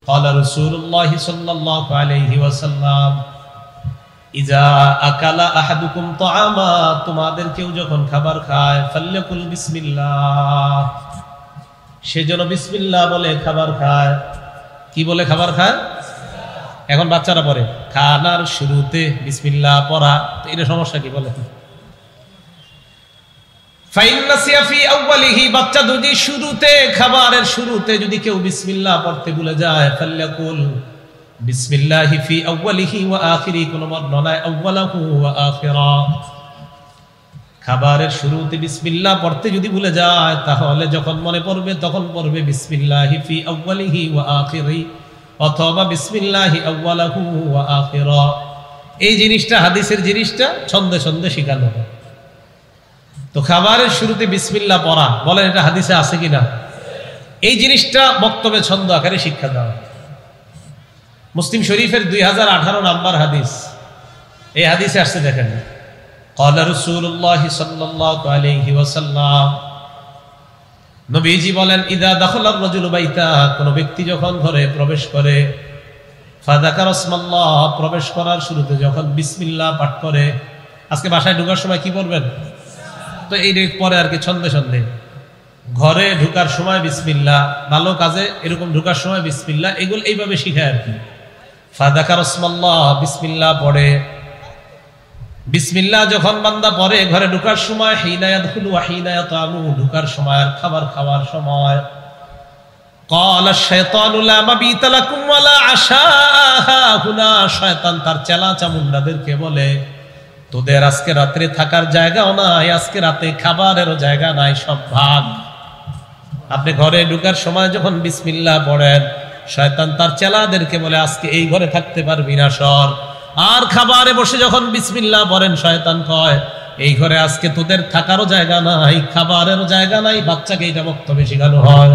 قال رسول الله صلى الله عليه وسلم إذا أكل أحدكم طعاما তোমাদের কেউ যখন খাবার খায় ফাল্যাকুল বিসমিল্লাহ সেজন্য বিসমিল্লাহ বলে খাবার খায়। কি বলে খাবার খায়? এখন বাচ্চারা পড়ে খানার শুরুতে বিসমিল্লাহ পড়া, তো এটা সমস্যা কি বলে? বাচ্চা যদি শুরুতে খাবারের শুরুতে যদি কেউ বিসমিল্লাহ পড়তে ভুলে যায় ফাল্যাকুল বিসমিল্লাহি ফি আউয়ালিহি ওয়া আখিরি, কোন বর্ণনায় আউয়ালাহু ওয়া আখিরা। খাবারের শুরুতে বিসমিল্লাহ পড়তে যদি ভুলে যায় তাহলে যখন মনে পড়বে তখন পড়বে বিসমিল্লাহি ফি আউয়ালিহি ওয়া আখিরি অথবা বিসমিল্লাহি আউয়ালাহু ওয়া আখিরা। এই জিনিসটা হাদিসের জিনিসটা ছন্দে ছন্দে শেখানো হয়। তো খাবারের শুরুতে বিসমিল্লাহ পড়া, বলেন এটা হাদিসে আছে কিনা? এই জিনিসটা বক্তব্যে ছন্দ আকারে শিক্ষা দেওয়া। মুসলিম শরীফের 2018 নাম্বার হাদিস, এই হাদিসে আসছে দেখেন, قال رسول الله صلى الله عليه وسلم, নবীজি বলেন ইদা দাখালা আর-রাজুলু বাইতা, কোন ব্যক্তি যখন ঘরে প্রবেশ করে, ফাযাকারা ইসমাল্লাহ, প্রবেশ করার শুরুতে যখন বিসমিল্লাহ পাঠ করে। আজকে বাসায় ঢোকার সময় কি পড়বেন? তো এই পরে আর কি ছন্দে ছন্দে ঘরে ঢুকার সময় বিসমিল্লাহ, ভালো কাজে এরকম ঢুকার সময় বিসমিল্লাহ, এগুলো এইভাবে শিখায় আর কি। ফাযাকারা ইসমাল্লাহ, বিসমিল্লাহ পড়ে। বিসমিল্লাহ যখন বান্দা পড়ে ঘরে ঢুকার সময়, হিনা ইয়াদখুলু ওয়া হিনা ইয়াতামু, ঢুকার সময় আর খাবার খাওয়ার সময়। ক্বালা আশ-শায়তানু লা মাবিতা লাকুম ওয়া লা আশা হুনা, শয়তান তার চেলা চামুন্ডাদেরকে বলে তোদের আজকে রাতে থাকার জায়গাও নাই, আজকে রাতে খাবারেরও জায়গা নাই, সব ভাগ। আপনি ঘরে ঢুকার সময় যখন বিসমিল্লাহ পড়েন, শয়তান তার চেলাদেরকে বলে আজকে এই ঘরে থাকতে পারবি না, সর। আর খাবারে বসে যখন বিসমিল্লাহ পড়েন, শয়তান কয় এই ঘরে আজকে তোদের থাকারও জায়গা নাই, খাবারেরও জায়গা নাই। বাচ্চাকে এটা বক্তব্যে শেখানো হয়।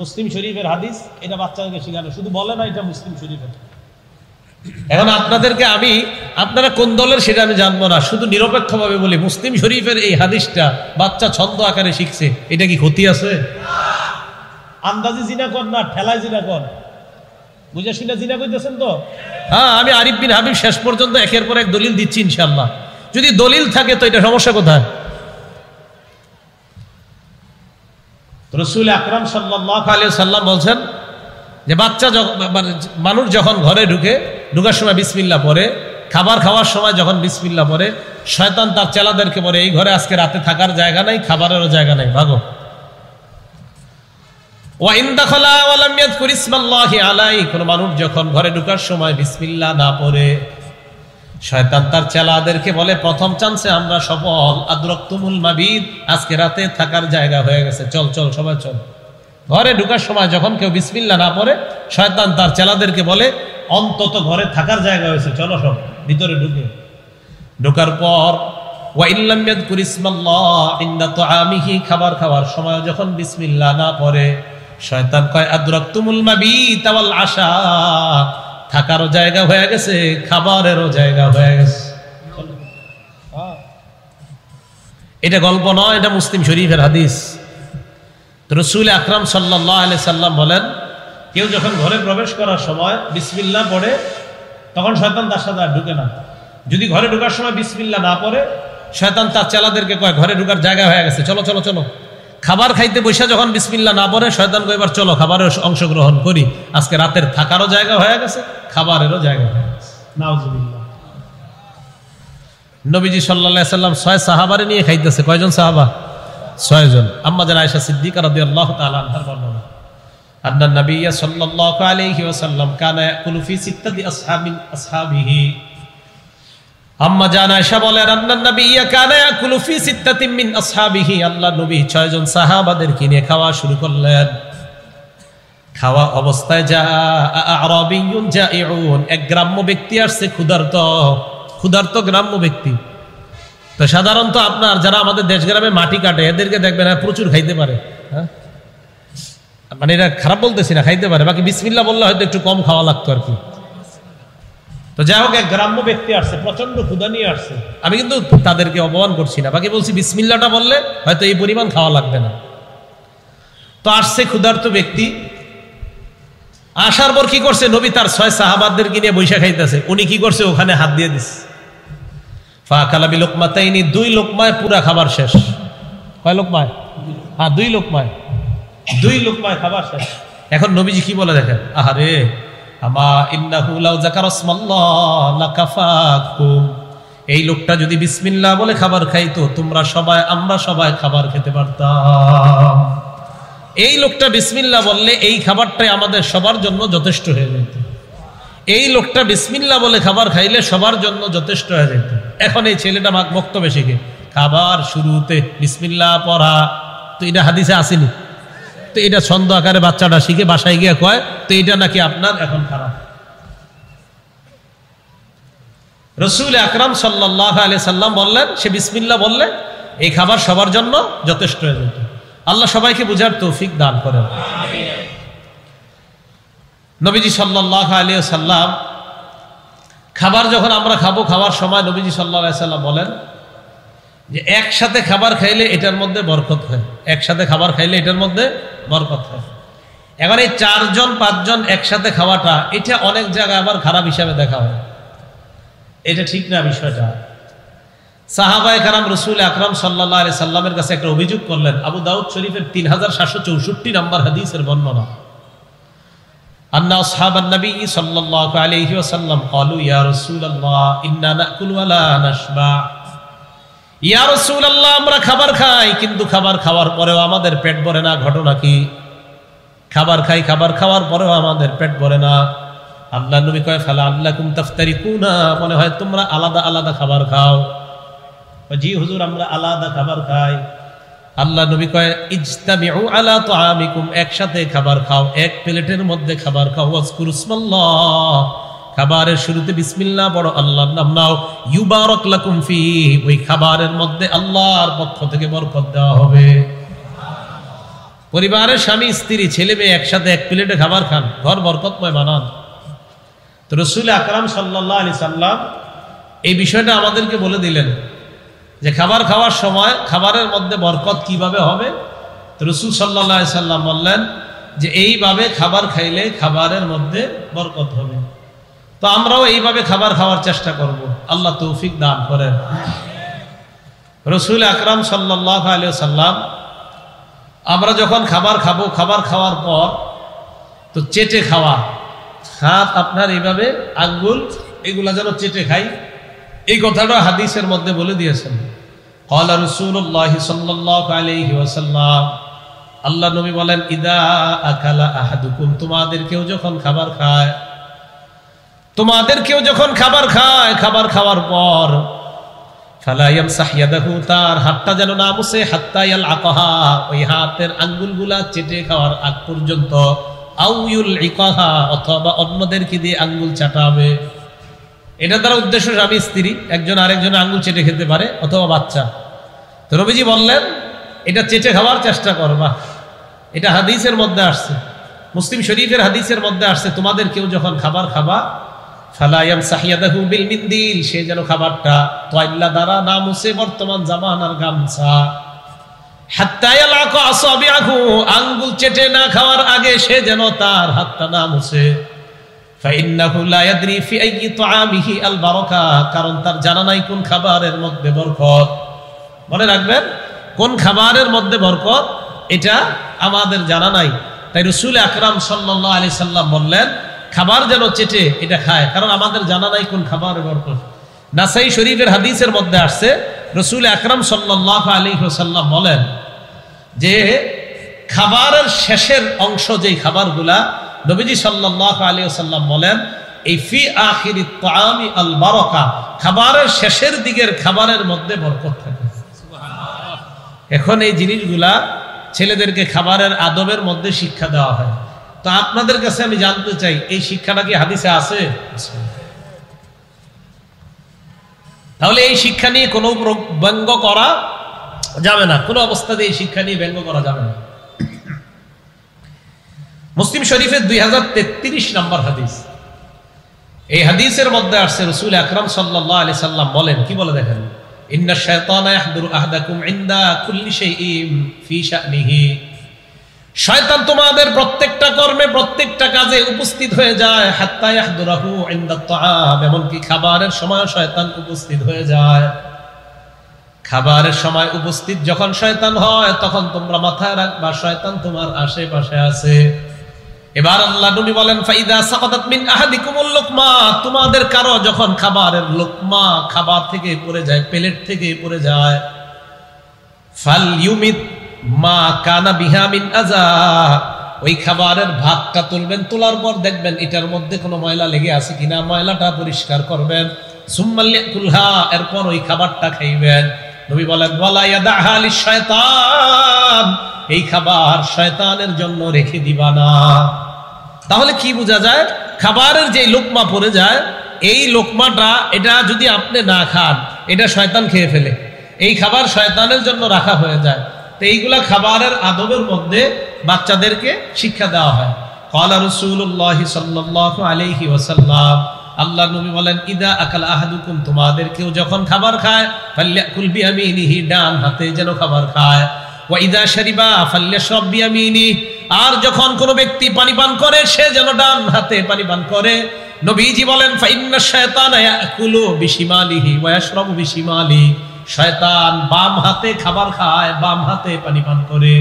মুসলিম শরীফের হাদিস, এটা বাচ্চাকে শেখানো, শুধু বলে না এটা মুসলিম শরীফের। এখন আপনাদেরকে আমি, আপনারা কোন দলের সেটা আমি জানবো না, শুধু নিরপেক্ষভাবে বলি মুসলিম শরীফের এই হাদিসটা বাচ্চা ছন্দ আকারে শিখছে, এটা কি ক্ষতি আছে? আন্দাজি জিনা কর না, ঠেলায় জিনা কর, বুঝে শুনে জিনা করতেছেন তো? হ্যাঁ, আমি আরিফ বিন হাবিব শেষ পর্যন্ত একের পর এক দলিল দিচ্ছি ইনশাআল্লাহ। যদি দলিল থাকে তো এটা সমস্যা কোথায়? রাসূল আকরাম সাল্লাল্লাহু আলাইহি ওয়াসাল্লাম বলছেন যে বাচ্চা মানুষ যখন ঘরে ঢুকার সময় বিসমিল্লাহ পড়ে, খাবার খাওয়ার সময় যখন বিসমিল্লাহ পড়ে, শয়তান তার চেলাদেরকে বলে এই ঘরে আজকে রাতে থাকার জায়গা নাই, খাবারেরও জায়গা নাই, ভাগো। ওয়া ইন দাখালা ওয়া লাম ইয়াযকুর ইসমাল্লাহি আলাইহি, কোন মানুষ যখন ঘরে ঢুকার সময় বিসমিল্লাহ না পড়ে, শয়তান তার চেলাদেরকে বলে প্রথম চান্সে আমরা সফল, আদরাকতুমুল মাবিদ, আজকে রাতে থাকার জায়গা হয়ে গেছে, চল চল সবাই চল। ঘরে ঢুকার সময় যখন কেউ বিসমিল্লাহ না পড়ে, শয়তান তার চেলাদেরকে বলে অন্তত ঘরে থাকার জায়গা হয়েছে, চলো সব ভিতরে ঢুকে। ঢোকার পর ওয়া ইল্লাম ইয়াযকুর ইসমাল্লাহ ইনদা তুআমিহি, খাবার খাওয়ার সময় যখন বিসমিল্লাহ না পড়ে, শয়তান কয় আদরাকতুমুল মাবিত ওয়াল আশা, থাকারও জায়গা হয়ে গেছে, খাবারেরও জায়গা হয়ে গেছে। এটা গল্প নয়, এটা মুসলিম শরীফের হাদিস। রাসূল আকরাম সাল্লাল্লাহু আলাইহি সাল্লাম বলেন কেউ যখন ঘরে প্রবেশ করার সময় বিসমিল্লাহ পড়ে, তখন শয়তান তার সাথে আর ঢুকে না। যদি ঘরে ঢোকার সময় বিসমিল্লাহ না পড়ে, শয়তান তার চেলাদেরকে কয় ঘরে ঢোকার জায়গা হয়ে গেছে, চলো চলো চলো। খাবার খাইতে বসে যখন বিসমিল্লাহ না পড়ে, শয়তান কয় এবার চলো খাবারে অংশগ্রহণ করি, আজকে রাতের থাকারও জায়গা হয়ে গেছে, খাবারেরও জায়গা হয়ে গেছে। নাউজুবিল্লাহ। নবীজি সাল্লাল্লাহু আলাইহি সাল্লাম 6 সাহাবারে নিয়ে খাইতেছে। কয়জন সাহাবা? 6 জন। আম্মা জান আয়েশা সিদ্দিকা রাদিয়াল্লাহু তাআলা আনহার বর্ণনা, আন্না নবী সাল্লাল্লাহু আলাইহি ওয়াসাল্লাম কানা ইয়াকুলু ফি সিত্তাতি আসহাবিহি। আম্মা জান আয়েশা বলেন আন্না নবী কানা ইয়াকুলু ফি সিত্তাতিন মিন আসহাবিহি, আল্লাহ নবী 6 জন সাহাবাদেরকে নিয়ে খাওয়া শুরু করলেন। খাওয়া অবস্থায় যা আরাবিয়ুন জাইউন, এক গ্রাম্য ব্যক্তি আসছে, ক্ষুধার্ত গ্রাম্য ব্যক্তি। তো সাধারণত আপনার যারা আমাদের দেশ গ্রামে মাটি কাটে, এদেরকে দেখবেন প্রচুর খাইতে পারে, হ্যাঁ, মানে এটা খারাপ বলতেছি না, খাইতে পারে, বাকি বিসমিল্লাহ বললে হয়তো একটু কম খাওয়া লাগতো আর কি। তো যাই হোক, এক গ্রাম্য ব্যক্তি আসছে, প্রচন্ড ক্ষুধা নিয়ে আসছে। আমি কিন্তু তাদেরকে অপমান করছি না, বাকি বলছি বিসমিল্লাহটা বললে হয়তো এই পরিমাণ খাওয়া লাগবে না। তো আসছে ক্ষুধার্ত ব্যক্তি, আসার পর কি করছে, নবী তার 6 সাহাবাদেরকে নিয়ে বৈশা খাইতেছে, উনি কি করছে, ওখানে হাত দিয়ে দিচ্ছে। ফাকালা বিলুকমাতাইনি, 2 লোকমায় পুরা খাবার শেষ। কয় লোকমায়? হ্যাঁ, 2 লোকমায়, 2 লোকমায় খাবার শেষ। এখন নবীজি কি বলে দেখেন, আহারে আমা ইন্নাহু লাউ যাকারা ইসমাল্লাহ লাকাফাকুম, এই লোকটা যদি বিসমিল্লাহ বলে খাবার খাইতো, তোমরা সবাই, আমরা সবাই খাবার খেতে পারতাম। এই লোকটা বিসমিল্লাহ বললে এই খাবারটাই আমাদের সবার জন্য যথেষ্ট হয়ে যেত। এই লোকটা বিসমিল্লাহ বলে খাবার খাইলে সবার জন্য যথেষ্ট হয়ে যেত। এখন এই ছেলেটা বক্তব্য শিখে খাবার শুরুতে বিসমিল্লাহ পড়া, তো এটা হাদিসে আসেনি, তো এটা ছন্দ আকারে বাচ্চাটা শিখে বাসায় গিয়ে কয়, তো এটা নাকি আপনার এখন খারাপ। রাসূল আকরাম সাল্লাল্লাহু আলাইহি সাল্লাম বললেন, সে বিসমিল্লাহ বললে এই খাবার সবার জন্য যথেষ্ট হয়ে যেত। আল্লাহ সবাইকে বুঝার তৌফিক দান করেন। নবীজি সাল্লাল্লাহু আলাইহি সাল্লাম খাবার যখন আমরা খাবো, খাওয়ার সময় নবীজি সাল্লাল্লাহু আলাইহি সাল্লাম বলেন যে একসাথে খাবার খাইলে এটার মধ্যে বরকত হয়, একসাথে খাবার খাইলে এটার মধ্যে বরকত হয়। এখন এই 4 জন 5 জন একসাথে খাওয়াটা, এটা অনেক জায়গায় আবার খারাপ হিসাবে দেখা হয়, এটা ঠিক না বিষয়টা। সাহাবায়ে কেরাম রাসূল আকরাম সাল্লাল্লাহু আলাইহি সাল্লামের কাছে একটা অভিযোগ করলেন। আবু দাউদ শরীফের 3764 নম্বর হাদিসের বর্ণনা, আন্না আসহাবান নবী সাল্লাল্লাহু আলাইহি ওয়াসাল্লাম ক্বালু ইয়া রাসূলুল্লাহ ইন্না নাকুলু ওয়া লা নাশবা, ইয়া রাসূলুল্লাহ আমরা খাবার খাই কিন্তু খাবার খাওয়ার পরেও আমাদের পেট ভরে না, ঘটনা কি? খাবার খাই, খাবার খাওয়ার পরেও আমাদের পেট ভরে না। আল্লাহ নবী কয় ফালা আল্লাকুম তাফতারিকুনা, মনে হয় তোমরা আলাদা আলাদা খাবার খাও। জি হুজুর, আমরা আলাদা খাবার খাই। আল্লাহ নবী কয় ইজতামিউ আলা তুআমিকুম, একসাথে খাবার খাও, এক প্লেটের মধ্যে খাবার খাও। ওয়াজকুরুসমাল্লাহ, খাবারের শুরুতে বিসমিল্লাহ পড়ো, আল্লাহর নাম নাও। ইউবারাক লাকুম ফি, ওই খাবারের মধ্যে আল্লাহর পক্ষ থেকে বরকত দেওয়া হবে। পরিবারের স্বামী স্ত্রী ছেলে মেয়ে একসাথে এক প্লেটে খাবার খান, ঘর বরকতময় বানান। তো রাসূল আকরাম সাল্লাল্লাহু আলাইহি সাল্লাম এই বিষয়টা আমাদেরকে বলে দিলেন যে খাবার খাওয়ার সময় খাবারের মধ্যে বরকত কিভাবে হবে। তো রাসূল সাল্লাল্লাহু আলাইহি সাল্লাম বললেন যে এইভাবে খাবার খাইলে খাবারের মধ্যে বরকত হবে। তো আমরাও এইভাবে খাবার খাওয়ার চেষ্টা করব, আল্লাহ তৌফিক দান করেন। রাসূল আকরাম সাল্লাল্লাহু আলাইহি সাল্লাম আমরা যখন খাবার খাবো, খাবার খাওয়ার পর তো চেটে খাওয়া, হাত আপনার এইভাবে আঙ্গুল এগুলা যেন চেটে খাই, এই কথাটা হাদিসের মধ্যে বলে দিয়েছেন। ক্বালা রাসূলুল্লাহ সাল্লাল্লাহু আলাইহি ওয়াসাল্লাম, আল্লাহ নবী বলেন ইদা আকালা আহাদুকুম, তোমাদের কেউ যখন খাবার খায়, তোমাদের কেউ যখন খাবার খায়, খাবার খাওয়ার পর ফালা ইয়ামসাহ ইয়াদাহু, তার হাতটা যেন না মুছে, হাত্তা ইয়ালআকাহা, ওই হাতের আঙ্গুলগুলা চেটে খাওয়ার আগ পর্যন্ত, আও ইউলইকাহা, অথবা অন্যদেরকে দিয়ে আঙ্গুল চাটাবে। এটা দ্বারা উদ্দেশ্য স্বামী স্ত্রী একজন আরেকজন আঙ্গুল চেটে খেতে পারে, অথবা বাচ্চা। তো নবীজি বললেন এটা চেটে খাওয়ার চেষ্টা করবা। এটা হাদিসের মধ্যে আসছে, মুসলিম শরীফের হাদিসের মধ্যে আসছে, তোমাদের কেউ যখন খাবার খাবা ফালা ইয়ামসাহ ইয়াদাহু বিল মিন্দিল, সে যেন খাবারটা তয়লা দ্বারা না মুছে, বর্তমান জামানার গামছা। হাত্তা ইয়ালাকা আসাবিআহু, আঙ্গুল চেটে না খাওয়ার আগে সে যেন তার হাতটা না মুছে। ফাইন্নাহু লা ইয়াদরি ফি আইয়ি তুআমিহি আল বারাকা, কারণ তার জানা নাই কোন খাবারের মধ্যে বরকত। মনে রাখবেন, কোন খাবারের মধ্যে বরকত এটা আমাদের জানা নাই। তাই রাসূল আকরাম সাল্লাল্লাহু আলাইহি সাল্লাম বললেন খাবার যেন চেটে এটা খায়, কারণ আমাদের জানা নাই কোন খাবারের বরকত। নাসাই শরীফের হাদিসের মধ্যে আসছে, রাসূল আকরাম সাল্লাল্লাহু আলাইহি ওয়াসাল্লাম বলেন যে খাবারের শেষের অংশ যেই খাবারগুলা, নবীজি সাল্লাল্লাহু আলাইহি ওয়াসাল্লাম বলেন এই ফি আখিরিত তুআমি আল বারাকা, খাবারের শেষের দিকের খাবারের মধ্যে বরকত থাকে। সুবহানাল্লাহ। এখন এই জিনিসগুলা ছেলেদেরকে খাবারের আদবের মধ্যে শিক্ষা দেওয়া হয়। তো আপনাদের কাছে আমি জানতে চাই, এই শিক্ষাটা কি হাদিসে আছে? তাহলে এই শিক্ষা নিয়ে কোনো ব্যঙ্গ করা যাবে না, কোনো অবস্থাতে এই শিক্ষা নিয়ে ব্যঙ্গ করা যাবে না। মুসলিম শরীফের 2033 নম্বর হাদিস, এই হাদিসের মধ্যে আসছে রাসূল আকরাম সাল্লাল্লাহু আলাইহি সাল্লাম বলেন, কি বলে দেখেন, ইন্নাশ শায়তানা ইয়াহদুরু আহাদাকুম ইনদা কুল্লি শাইইন ফি শা'নিহি শয়তান তোমাদের প্রত্যেকটা কর্মে প্রত্যেকটা কাজে উপস্থিত হয়ে যায়, হাত্তা ইয়াহদুরাহু ইনদাত তাআম, এমনকি খাবারের সময় শয়তান উপস্থিত হয়ে যায়। খাবারের সময় উপস্থিত যখন শয়তান হয় তখন তোমরা মাথায় রাখবা শয়তান তোমার আশেপাশে আছে। এবার আল্লাহ নবী বলেন, ফাইদা সাকাতাত মিন আহাদিকুমুল লুকমা, তোমাদের কারো যখন খাবারের লোকমা খাবার থেকে পড়ে যায়, প্লেট থেকে পড়ে যায়, ফালইউমিত মা কানা বিহা মিন আযা, ওই খাবারের ভাগটা তুলবেন, তোলার পর দেখবেন এটার মধ্যে কোনো ময়লা লেগে আছে কিনা, ময়লাটা পরিষ্কার করবেন। সুম্মা লিয়াকুলহা, এরপর ওই খাবারটা খাইবেন। নবী বলেন, ওয়ালা ইয়াদাহা লিশ-শায়তান, এই খাবার শয়তানের জন্য রেখে দিবা না। তাহলে কি বোঝা যায়, খাবারের যে লোকমা পড়ে যায়, এই লোকমাটা এটা যদি আপনি না খান, এটা শয়তান খেয়ে ফেলে। এই খাবার শয়তানের জন্য রাখা হয়ে যায়। তো এইগুলা খাবারের আদবের মধ্যে বাচ্চাদেরকে শিক্ষা দেওয়া হয়। ক্বালা রাসূলুল্লাহ সাল্লাল্লাহু আলাইহি ওয়াসাল্লাম, আল্লাহ নবী বলেন, ইদা আকালা আহাদুকুম, তোমাদের কেউ যখন খাবার খায়, ফালইয়াকুল বিয়ামিনিহি, ডান হাতে যেন খাবার খায়। ওয়া ইদা শারিবা ফালইশরাব বিয়ামিনিহি, আর যখন কোনো ব্যক্তি পানি পান করে সে যেন ডান হাতে পানি পান করে। নবীজি বলেন, ফাইন্নাশ শায়তানা ইয়াকুলু বিশিমালিহি ওয়া ইয়াশরাবু বিশিমালিহি, শয়তান বাম হাতে খাবার খায়, বাম হাতে পানি পান করে।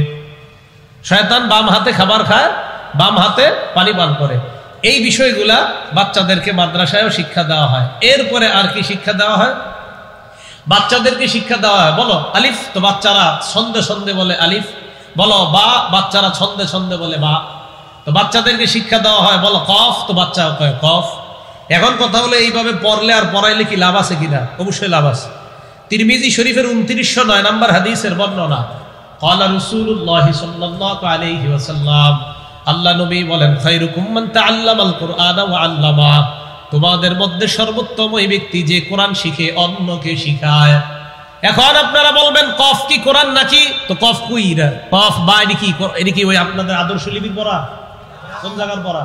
শয়তান বাম হাতে খাবার খায়, বাম হাতে পানি পান করে। এই বিষয়গুলা বাচ্চাদেরকে মাদ্রাসায়ও শিক্ষা দেওয়া হয়। এরপরে আর কি শিক্ষা দেওয়া হয়? বাচ্চাদেরকে শিক্ষা দেওয়া হয়, বলো আলিফ, তো বাচ্চারা ছন্দে ছন্দে বলে আলিফ, বলো বা, বাচ্চারা ছন্দে ছন্দে বলে বা। তো বাচ্চাদেরকে শিক্ষা দেওয়া হয়, বলো কফ, তো বাচ্চা কয় কফ। এখন কথা হলো, এইভাবে পড়লে আর পড়াইলে কি লাভ আছে কিনা? অবশ্যই লাভ আছে। তিরমিজি শরীফের 2909 নম্বর হাদিসের বর্ণনা, ক্বালা রাসূলুল্লাহ সাল্লাল্লাহু আলাইহি ওয়াসাল্লাম, আল্লাহ নবী বলেন, খায়রুকুম মান তাআল্লামাল কুরআনা ওয়া আল্লামা, তোমাদের মধ্যে সর্বোত্তম ওই ব্যক্তি যে কোরআন শিখে অন্যকে শিখায়। এখন আপনারা বলবেন, কফ কি কোরআন নাকি? তো কফ কুইরা, কফ বা এটা কি ওই আপনাদের আদর্শ লিপির পড়া? কোন জায়গার পড়া?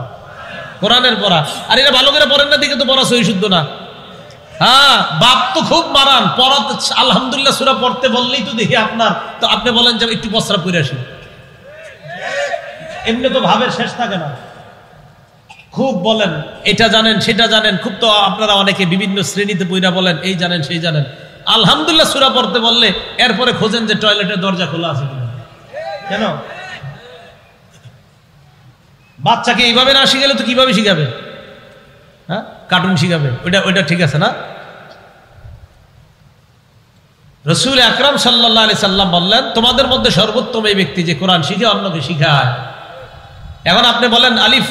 কোরআনের পড়া। আর এটা ভালো করে পড়েন না দিকে তো পড়া সহি শুদ্ধ না। হ্যাঁ, বাপ তো খুব মারান, পড়া আলহামদুলিল্লাহ সূরা পড়তে বললেই তো দেখি আপনার, তো আপনি বলেন যে একটু প্রস্রাব করে আসি, এমনি তো ভাবের শেষ থাকে না। খুব বলেন এটা জানেন সেটা জানেন, খুব তো আপনারা অনেকে বিভিন্ন শ্রেণীতে পইরা বলেন এই জানেন সেই জানেন। আলহামদুলিল্লাহ সূরা পড়তে বললে এরপরে খোঁজেন যে টয়লেটের দরজা খোলা আছে কিনা। কেন? বাচ্চাকে এইভাবে না শিখালে তো কিভাবে শিখাবে? হ্যাঁ, কার্টুন শিখাবে, ওইটা ঠিক আছে না? রাসূল আকরাম সাল্লাল্লাহু আলাইহি সাল্লাম বললেন, তোমাদের মধ্যে সর্বোত্তম এই ব্যক্তি যে কোরআন শিখে অন্যকে শিখায়। এখন আপনি বলেন আলিফ,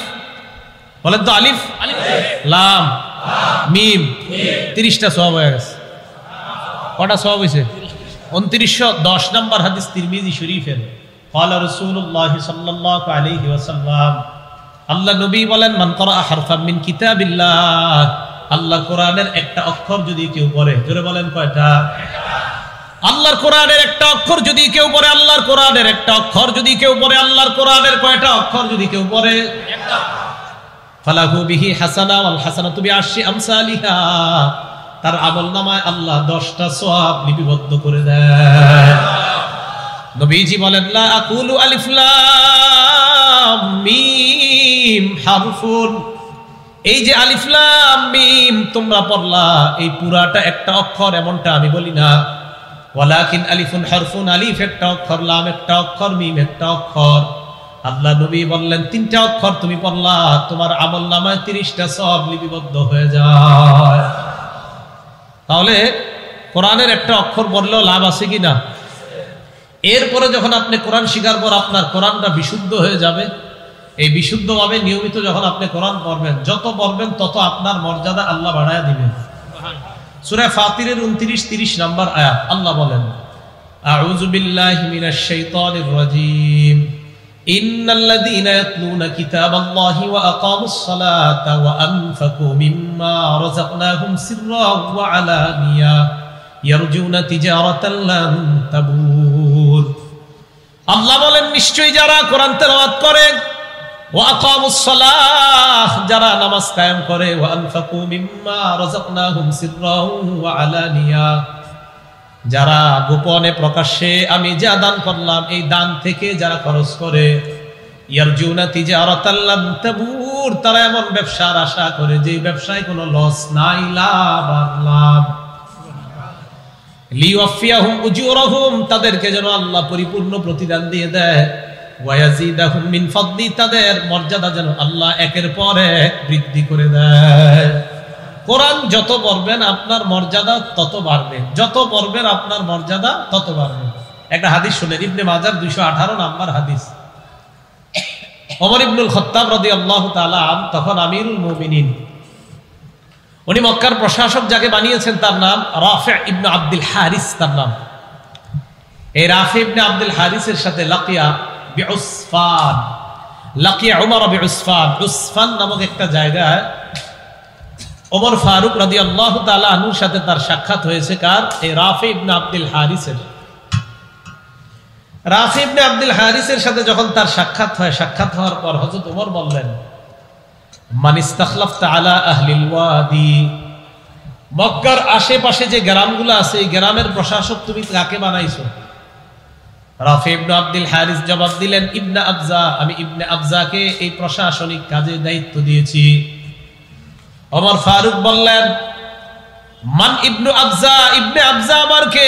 বলেন তো আলিফ, লাম, মিম, 30টা সওয়াব হয়ে গেছে। কটা সওয়াব হয়েছে? 2910 নম্বর হাদিস তিরমিজি শরীফের। ক্বালা রাসূলুল্লাহ সাল্লাল্লাহু আলাইহি ওয়াসাল্লাম, আল্লাহ নবী বলেন, মান ক্বারা হারফাম মিন কিতাবিল্লাহ, আল্লাহর কোরআনের একটা অক্ষর যদি কেউ পড়ে, জোরে বলেন কয়টা? আল্লাহর কোরআনের একটা অক্ষর যদি কেউ পড়ে, আল্লাহর কোরআনের একটা অক্ষর যদি কেউ পড়ে, আল্লাহর কোরআনের কয়টা অক্ষর যদি কেউ পড়ে, একটা, ফালাহু বিহি হাসানা ওয়াল হাসানাতু বিআশরি আমসালিহা, তার আমলনামায় আল্লাহ 10টা সওয়াব লিপিবদ্ধ করে দেয়। নবীজি বলেন, লা আকুলু আলিফ লাম মিম হারফুন, এই যে আলিফ লাম মিম তোমরা পড়লা, এই পুরাটা একটা অক্ষর এমনটা আমি বলি না। ওয়ালাকিন আলিফুন হারফুন, আলিফ একটা অক্ষর, লাম একটা অক্ষর, মিম একটা অক্ষর। আল্লাহ নবী বললেন, 3টা অক্ষর তুমি পড়লা, তোমার আমলনামায় 30টা সওয়াব লিপিবদ্ধ হয়ে যায়। তাহলে কোরআনের একটা অক্ষর পড়লেও লাভ আছে কি না? এরপরে যখন আপনি কোরআন শিখার পর আপনার কোরআনটা বিশুদ্ধ হয়ে যাবে, এই বিশুদ্ধভাবে নিয়মিত যখন আপনি কোরআন পড়বেন, যত পড়বেন তত আপনার মর্যাদা আল্লাহ বাড়ায়া দিবেন। সূরা ফাতিরের 29-30 নম্বর আয়াত আল্লাহ বলেন, আউযু বিল্লাহি মিনাশ শাইতানির রাজীম, ইন্নাল্লাযীনা ইয়াতলুনা কিতাবাল্লাহি ওয়া আকামুস সালাতা ওয়া আনফাকু মিম্মা রাযাকনাহুম সিররান ওয়া আলানিয়া ইয়ারজুনা তিজারাতান লান তাবুর। আল্লাহ বলেন, নিশ্চয়ই যারা কোরআন তেলাওয়াত করে, ওয়া আকামুস সালাহ, যারা নামাজ কায়েম করে, ওয়া আনফাকু মিম্মা রাযাকনাহুম সিররান ওয়া আলানিয়া, যারা গোপনে প্রকাশ্যে আমি যা দান করলাম এই দান থেকে যারা খরচ করে, ইয়ারজুনা তিজারাতাল লান তাবুর, তারা এমন ব্যবসার আশা করে যে ব্যবসায় কোনো লস নাই, লাভ আর লাভ। লিওয়াফিয়াহুম উজুরাহুম, তাদেরকে যেন আল্লাহ পরিপূর্ণ প্রতিদান দিয়ে দেয়। ওয়ায়াজিদাহুম মিন ফাদলি, তাদের মর্যাদা যেন আল্লাহ একের পর এক বৃদ্ধি করে দেয়। কোরআন যত পড়বেন আপনার মর্যাদা তত বাড়বে, যত পড়বেন আপনার মর্যাদা তত বাড়বে। একটা হাদিস শুনেন, ইবনে মাজার 218 নাম্বার হাদিস। ওমর ইবনুল খাত্তাব রাদিয়াল্লাহু তাআলা তখন আমিরুল মুমিনিন, উনি মক্কার প্রশাসক যাকে বানিয়েছেন তার নাম রাফি ইবনে আব্দুল হারিস, তার নাম। এই রাফি ইবনে আব্দুল হারিসের সাথে লাকিয়া উমর বিউসফান, উসফান নামক একটা জায়গায় ওমর ফারুক রাদিয়াল্লাহু তাআলা আনহুর সাথে তার সাক্ষাৎ হয়েছে। কার? এই রাফি ইবনে আব্দুল হারিসের। রাফি ইবনে আব্দুল হারিসের সাথে যখন তার সাক্ষাৎ হয়, সাক্ষাৎ হওয়ার পর হযরত ওমর বললেন, মান ইস্তাখলাফতা আলা আহলিল ওয়াদি, মক্কার আশেপাশে যে গ্রামগুলো আছে এই গ্রামের প্রশাসক তুমি কাকে বানাইছো? রাফি ইবনে আব্দুল হারিস জবাব দিলেন, ইবনে আবজা, আমি ইবনে আবজাকে এই প্রশাসনিক কাজে দায়িত্ব দিয়েছি। ওমর ফারুক বললেন, মান ইবনু আবজা, ইবনে আবজা আমার কে?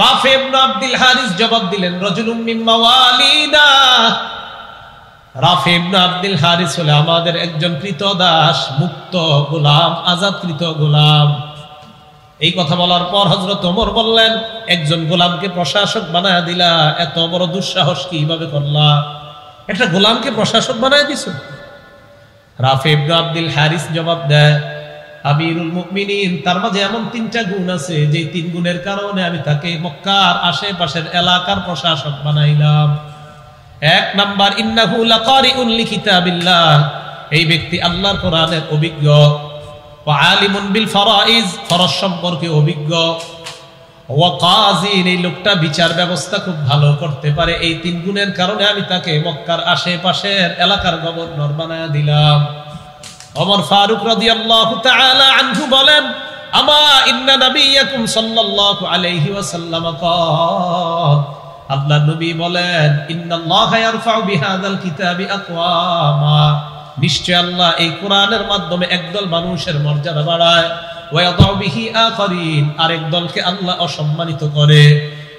রাফি ইবনে আব্দুল হারিস জবাব দিলেন, রাজুলুম মিন মাওয়ালিনা, রাফি ইবনে আব্দুল হারিস হলো আমাদের একজন কৃতদাস, মুক্ত গোলাম, আজাদকৃত গোলাম। এই কথা বলার পর হযরত ওমর বললেন, একজন গোলামকে প্রশাসক বানায় দিলা, এত বড় দুঃসাহস কিভাবে করলা? একটা গোলামকে প্রশাসক বানায় দিছো? রাফি ইবনে আব্দুল হারিস জবাব দেয়, আমিরুল মুমিনিন, তার মাঝে এমন 3টা গুণ আছে যে 3 গুণের কারণে আমি তাকে মক্কার আশেপাশের এলাকার প্রশাসক বানাইলাম। 1 নাম্বার, ইন্নাহু লাকারিউন লিকিতাবিল্লাহ, এই ব্যক্তি আল্লাহর কোরআনের অভিজ্ঞ। ওয়া আলিমুন বিল ফারাইজ, ফরজ সম্পর্কে অভিজ্ঞ। ওয়া কাযিন, এই লোকটা বিচার ব্যবস্থা খুব ভালো করতে পারে। এই 3 গুণের কারণে আমি তাকে মক্কার আশেপাশের এলাকার গভর্নর বানায়া দিলাম। ওমর ফারুক রাদিয়াল্লাহু তাআলা আনহু বলেন, আমা ইন্না নাবিয়াকুম সাল্লাল্লাহু আলাইহি ওয়াসাল্লাম ক্বাল, আল্লাহর নবী বলেন, ইন্নাল্লাহা ইয়ারফাউ বিহাযাল কিতাবি আকওয়ামা, নিশ্চয় আল্লাহ এই কোরআনের মাধ্যমে একদল মানুষের মর্যাদা বাড়ায়, ওয়া ইয়াদাউ বিহি আখারিন, আরেক দলকে আল্লাহ অসম্মানিত করে।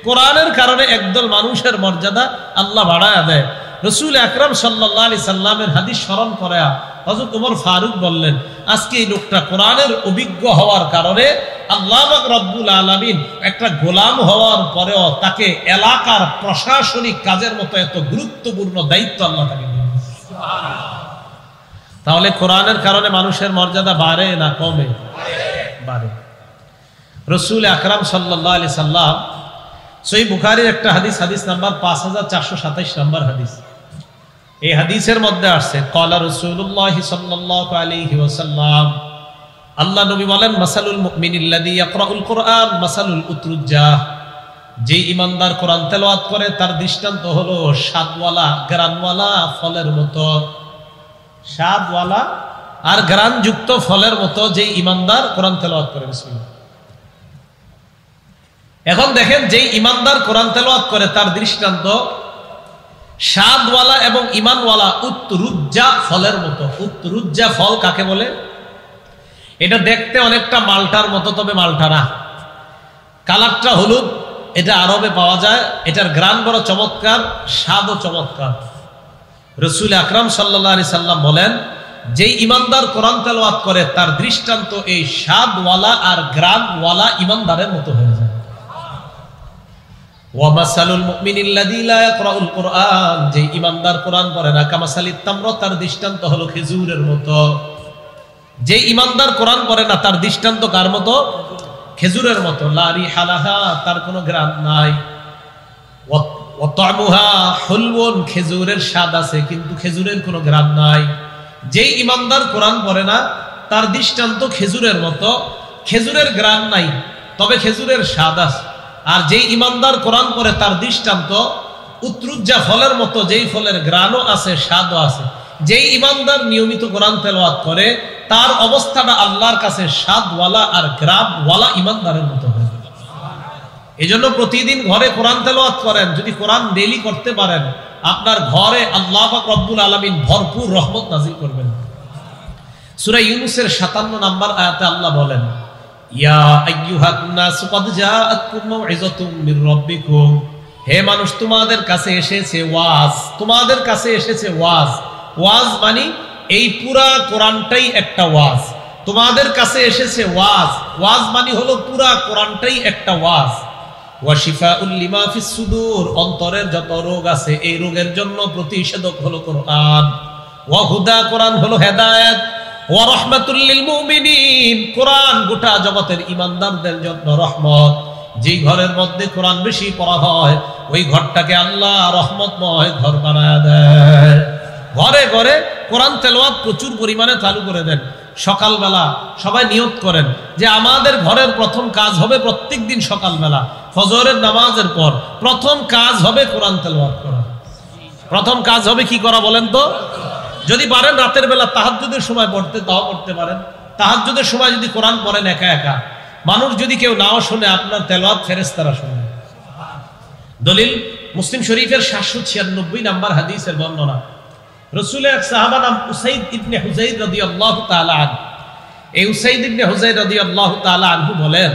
কোরআনের কারণে একদল মানুষের মর্যাদা আল্লাহ বাড়ায় দেয়। রাসূল আকরাম সাল্লাল্লাহু আলাইহি সাল্লামের হাদিস স্মরণ করা হযরত ওমর ফারুক বললেন, আজকে এই লোকটা কোরআনের অভিজ্ঞ হওয়ার কারণে আল্লাহ পাক রব্বুল আলামিন একটা গোলাম হওয়ার পরেও তাকে এলাকার প্রশাসনিক কাজের মতো এত গুরুত্বপূর্ণ দায়িত্ব আল্লাহ তাকে দিয়েছেন। সুবহানাল্লাহ। তাহলে কোরআনের কারণে মানুষের মর্যাদা বাড়ে না কমে? বাড়ে। রাসূল আকরাম সাল্লাল্লাহু আলাইহি সাল্লাম সহিহ বুখারীর একটা হাদিস, হাদিস নাম্বার 5427 নম্বর হাদিস। এই হাদিসের মধ্যে আসছে, ক্বালা রাসূলুল্লাহ সাল্লাল্লাহু আলাইহি ওয়াসাল্লাম, আল্লাহ নবী বলেন, মাসালুল মুমিনিল্লাযী ইয়াকরাউল কুরআন মাসালুল উতরুজ্জাহ, যে ঈমানদার কোরআন তেলাওয়াত করে তার দৃষ্টান্ত হলো স্বাদওয়ালা গ্রানওয়ালা ফলের মতো। স্বাদওয়ালা আর গ্রানযুক্ত ফলের মতো যে ঈমানদার কোরআন তেলাওয়াত করে। বিসমিল্লাহ। এখন দেখেন, যেই ঈমানদার কোরআন তেলাওয়াত করে তার দৃষ্টান্ত স্বাদওয়ালা এবং ঈমানওয়ালা উতরুজ্জা ফলের মতো। উতরুজ্জা ফল কাকে বলে? এটা দেখতে অনেকটা মালটার মতো, তবে মালটা না, কালারটা হলুদ। এটা আরবে পাওয়া যায়। এটার গ্রান বড় চমৎকার, স্বাদও চমৎকার। রাসূল আকরাম সাল্লাল্লাহু আলাইহি সাল্লাম বলেন, যেই ঈমানদার কোরআন তেলাওয়াত করে তার দৃষ্টান্ত এই স্বাদওয়ালা আর গ্রানওয়ালা ঈমানদারের মতো হয়ে যায়। ওয়া মাসালুল মুমিনিল্লাযী লা ইয়াকরাউল কুরআন, যে ঈমানদার কোরআন পড়ে না, কামাসালিত তামর, তার দৃষ্টান্ত হলো খেজুরের মতো। যে ঈমানদার কোরআন পড়ে না তার দৃষ্টান্ত কার মতো? খেজুরের মতো। লা রিহা লাহা, তার কোনো গ্রান নাই। ওয়া তা'মুহা হুলওয়ান, খেজুরের স্বাদ আছে কিন্তু খেজুরের কোনো গ্রান নাই। যেই ঈমানদার কোরআন পড়ে না তার দৃষ্টান্ত খেজুরের মতো, খেজুরের গ্রান নাই তবে খেজুরের স্বাদ আছে। আর যেই ঈমানদার কোরআন পড়ে তার দৃষ্টান্ত উতরুজ্জা ফলের মতো, যেই ফলের গ্রানও আছে স্বাদও আছে। যেই ঈমানদার নিয়মিত কোরআন তেলাওয়াত করে তার অবস্থাটা আল্লাহর কাছে স্বাদওয়ালা আর গ্রানওয়ালা ঈমানদারের মতো হয়। এজন্য প্রতিদিন ঘরে কোরআন তেলাওয়াত করেন। যদি কোরআন ডেইলি করতে পারেন আপনার ঘরে আল্লাহ পাক রব্বুল আলামিন ভরপুর রহমত নাযিল করবেন। সূরা ইউনূসের 57 নম্বর আয়াতে আল্লাহ বলেন, ইয়া আইয়ুহান নাস ক্বাদ জাআতকুম মাউইযাতুম মির রাব্বিকুম, হে মানুষ তোমাদের কাছে এসেছে ওয়াজ, তোমাদের কাছে এসেছে ওয়াজ। ওয়াজ মানে এই পুরা কোরআনটাই একটা ওয়াজ। তোমাদের কাছে এসেছে ওয়াজ, ওয়াজ মানে হলো পুরা কোরআনটাই একটা ওয়াজ। ওয়া শিফাউল লিমা ফিস সুদূর, অন্তরের যত রোগ আছে এই রোগের জন্য প্রতিষেধক হলো কোরআন। ওয়া হুদা, কোরআন হলো হেদায়েত। ওয়া রাহমাতুল লিল মুমিনিন, কোরআন গোটা জগতের ঈমানদারদের জন্য রহমত। যেই ঘরের মধ্যে কোরআন বেশি পড়া হয় ওই ঘরটাকে আল্লাহ রহমতময় ঘর বানায় দেয়। ঘরে ঘরে কোরআন তেলাওয়াত প্রচুর পরিমাণে চালু করে দেন। সকালবেলা সবাই নিয়ত করেন যে আমাদের ঘরের প্রথম কাজ হবে প্রত্যেকদিন সকালবেলা ফজরের নামাজের পর প্রথম কাজ হবে কোরআন তেলাওয়াত করা। প্রথম কাজ হবে কি করা বলেন তো? যদি পারেন রাতের বেলা তাহাজ্জুদের সময় পড়তে, তাও পড়তে পারেন। তাহাজ্জুদের সময় যদি কোরআন পড়েন একা একা, মানুষ যদি কেউ নাও শুনে, আপনার তেলাওয়াত ফেরেশতারা শুনে। দলিল মুসলিম শরীফের 796 নম্বর হাদিসের বর্ণনা। রাসূলের এক সাহাবা নাম উসাইদ ইবনে হুযাইর রাদিয়াল্লাহু তাআলা আনহু। এই উসাইদ ইবনে হুযাইর রাদিয়াল্লাহু তাআলা আনহু বলেন,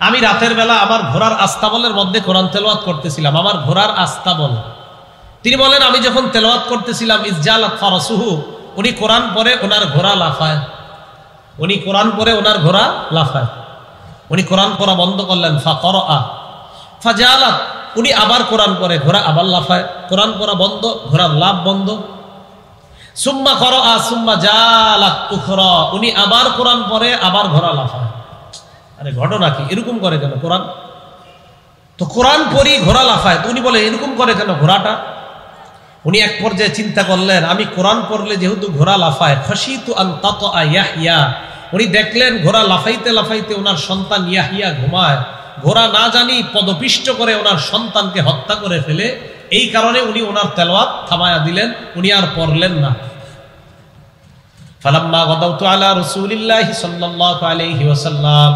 আমি রাতের বেলা আমার ঘোড়ার আস্তাবলের মধ্যে কোরআন তেলাওয়াত করতেছিলাম। আমার ঘোড়ার আস্তাবল, তিনি বলেন আমি যখন তেলাওয়াত করতেছিলাম, ইসজালাত ফারাসুহু, উনি কোরআন পড়ে ওনার ঘোড়া লাফায়। উনি কোরআন পড়ে ওনার ঘোড়া লাফায়। উনি কোরআন পড়া বন্ধ করলেন, ফাকরা ফাজালাত, উনি আবার কোরআন পড়ে, ঘোড়া আবার লাফায়। কোরআন পড়া বন্ধ, ঘোড়ার লাফ বন্ধ। সুম্মা করা সুম্মা জালাত উখরা, উনি আবার কোরআন পড়ে, আবার ঘোড়া লাফায়। আরে ঘটনা কি? এরকম করে কেন কোরআন? তো কোরআন পড়ি ঘোড়া লাফায়, তো উনি বলে এরকম করে কেন ঘোড়াটা? উনি এক পর্যায়ে চিন্তা করলেন, আমি কোরআন পড়লে যেহেতু ঘোড়া লাফায়, খাশিতু আন তাতা ইয়াহইয়া, উনি দেখলেন ঘোড়া লাফাইতে লাফাইতে ওনার সন্তান ইয়াহইয়া ঘুমায়। ঘোড়া না জানি পদপিষ্ট করে ওনার সন্তানকে হত্যা করে ফেলে। এই কারণে উনি ওনার তেলাওয়াত থামায়া দিলেন, উনি আর পড়লেন না। ফালাম্মা গাদাউতু আলা রাসূলিল্লাহি সাল্লাল্লাহু আলাইহি ওয়াসাল্লাম,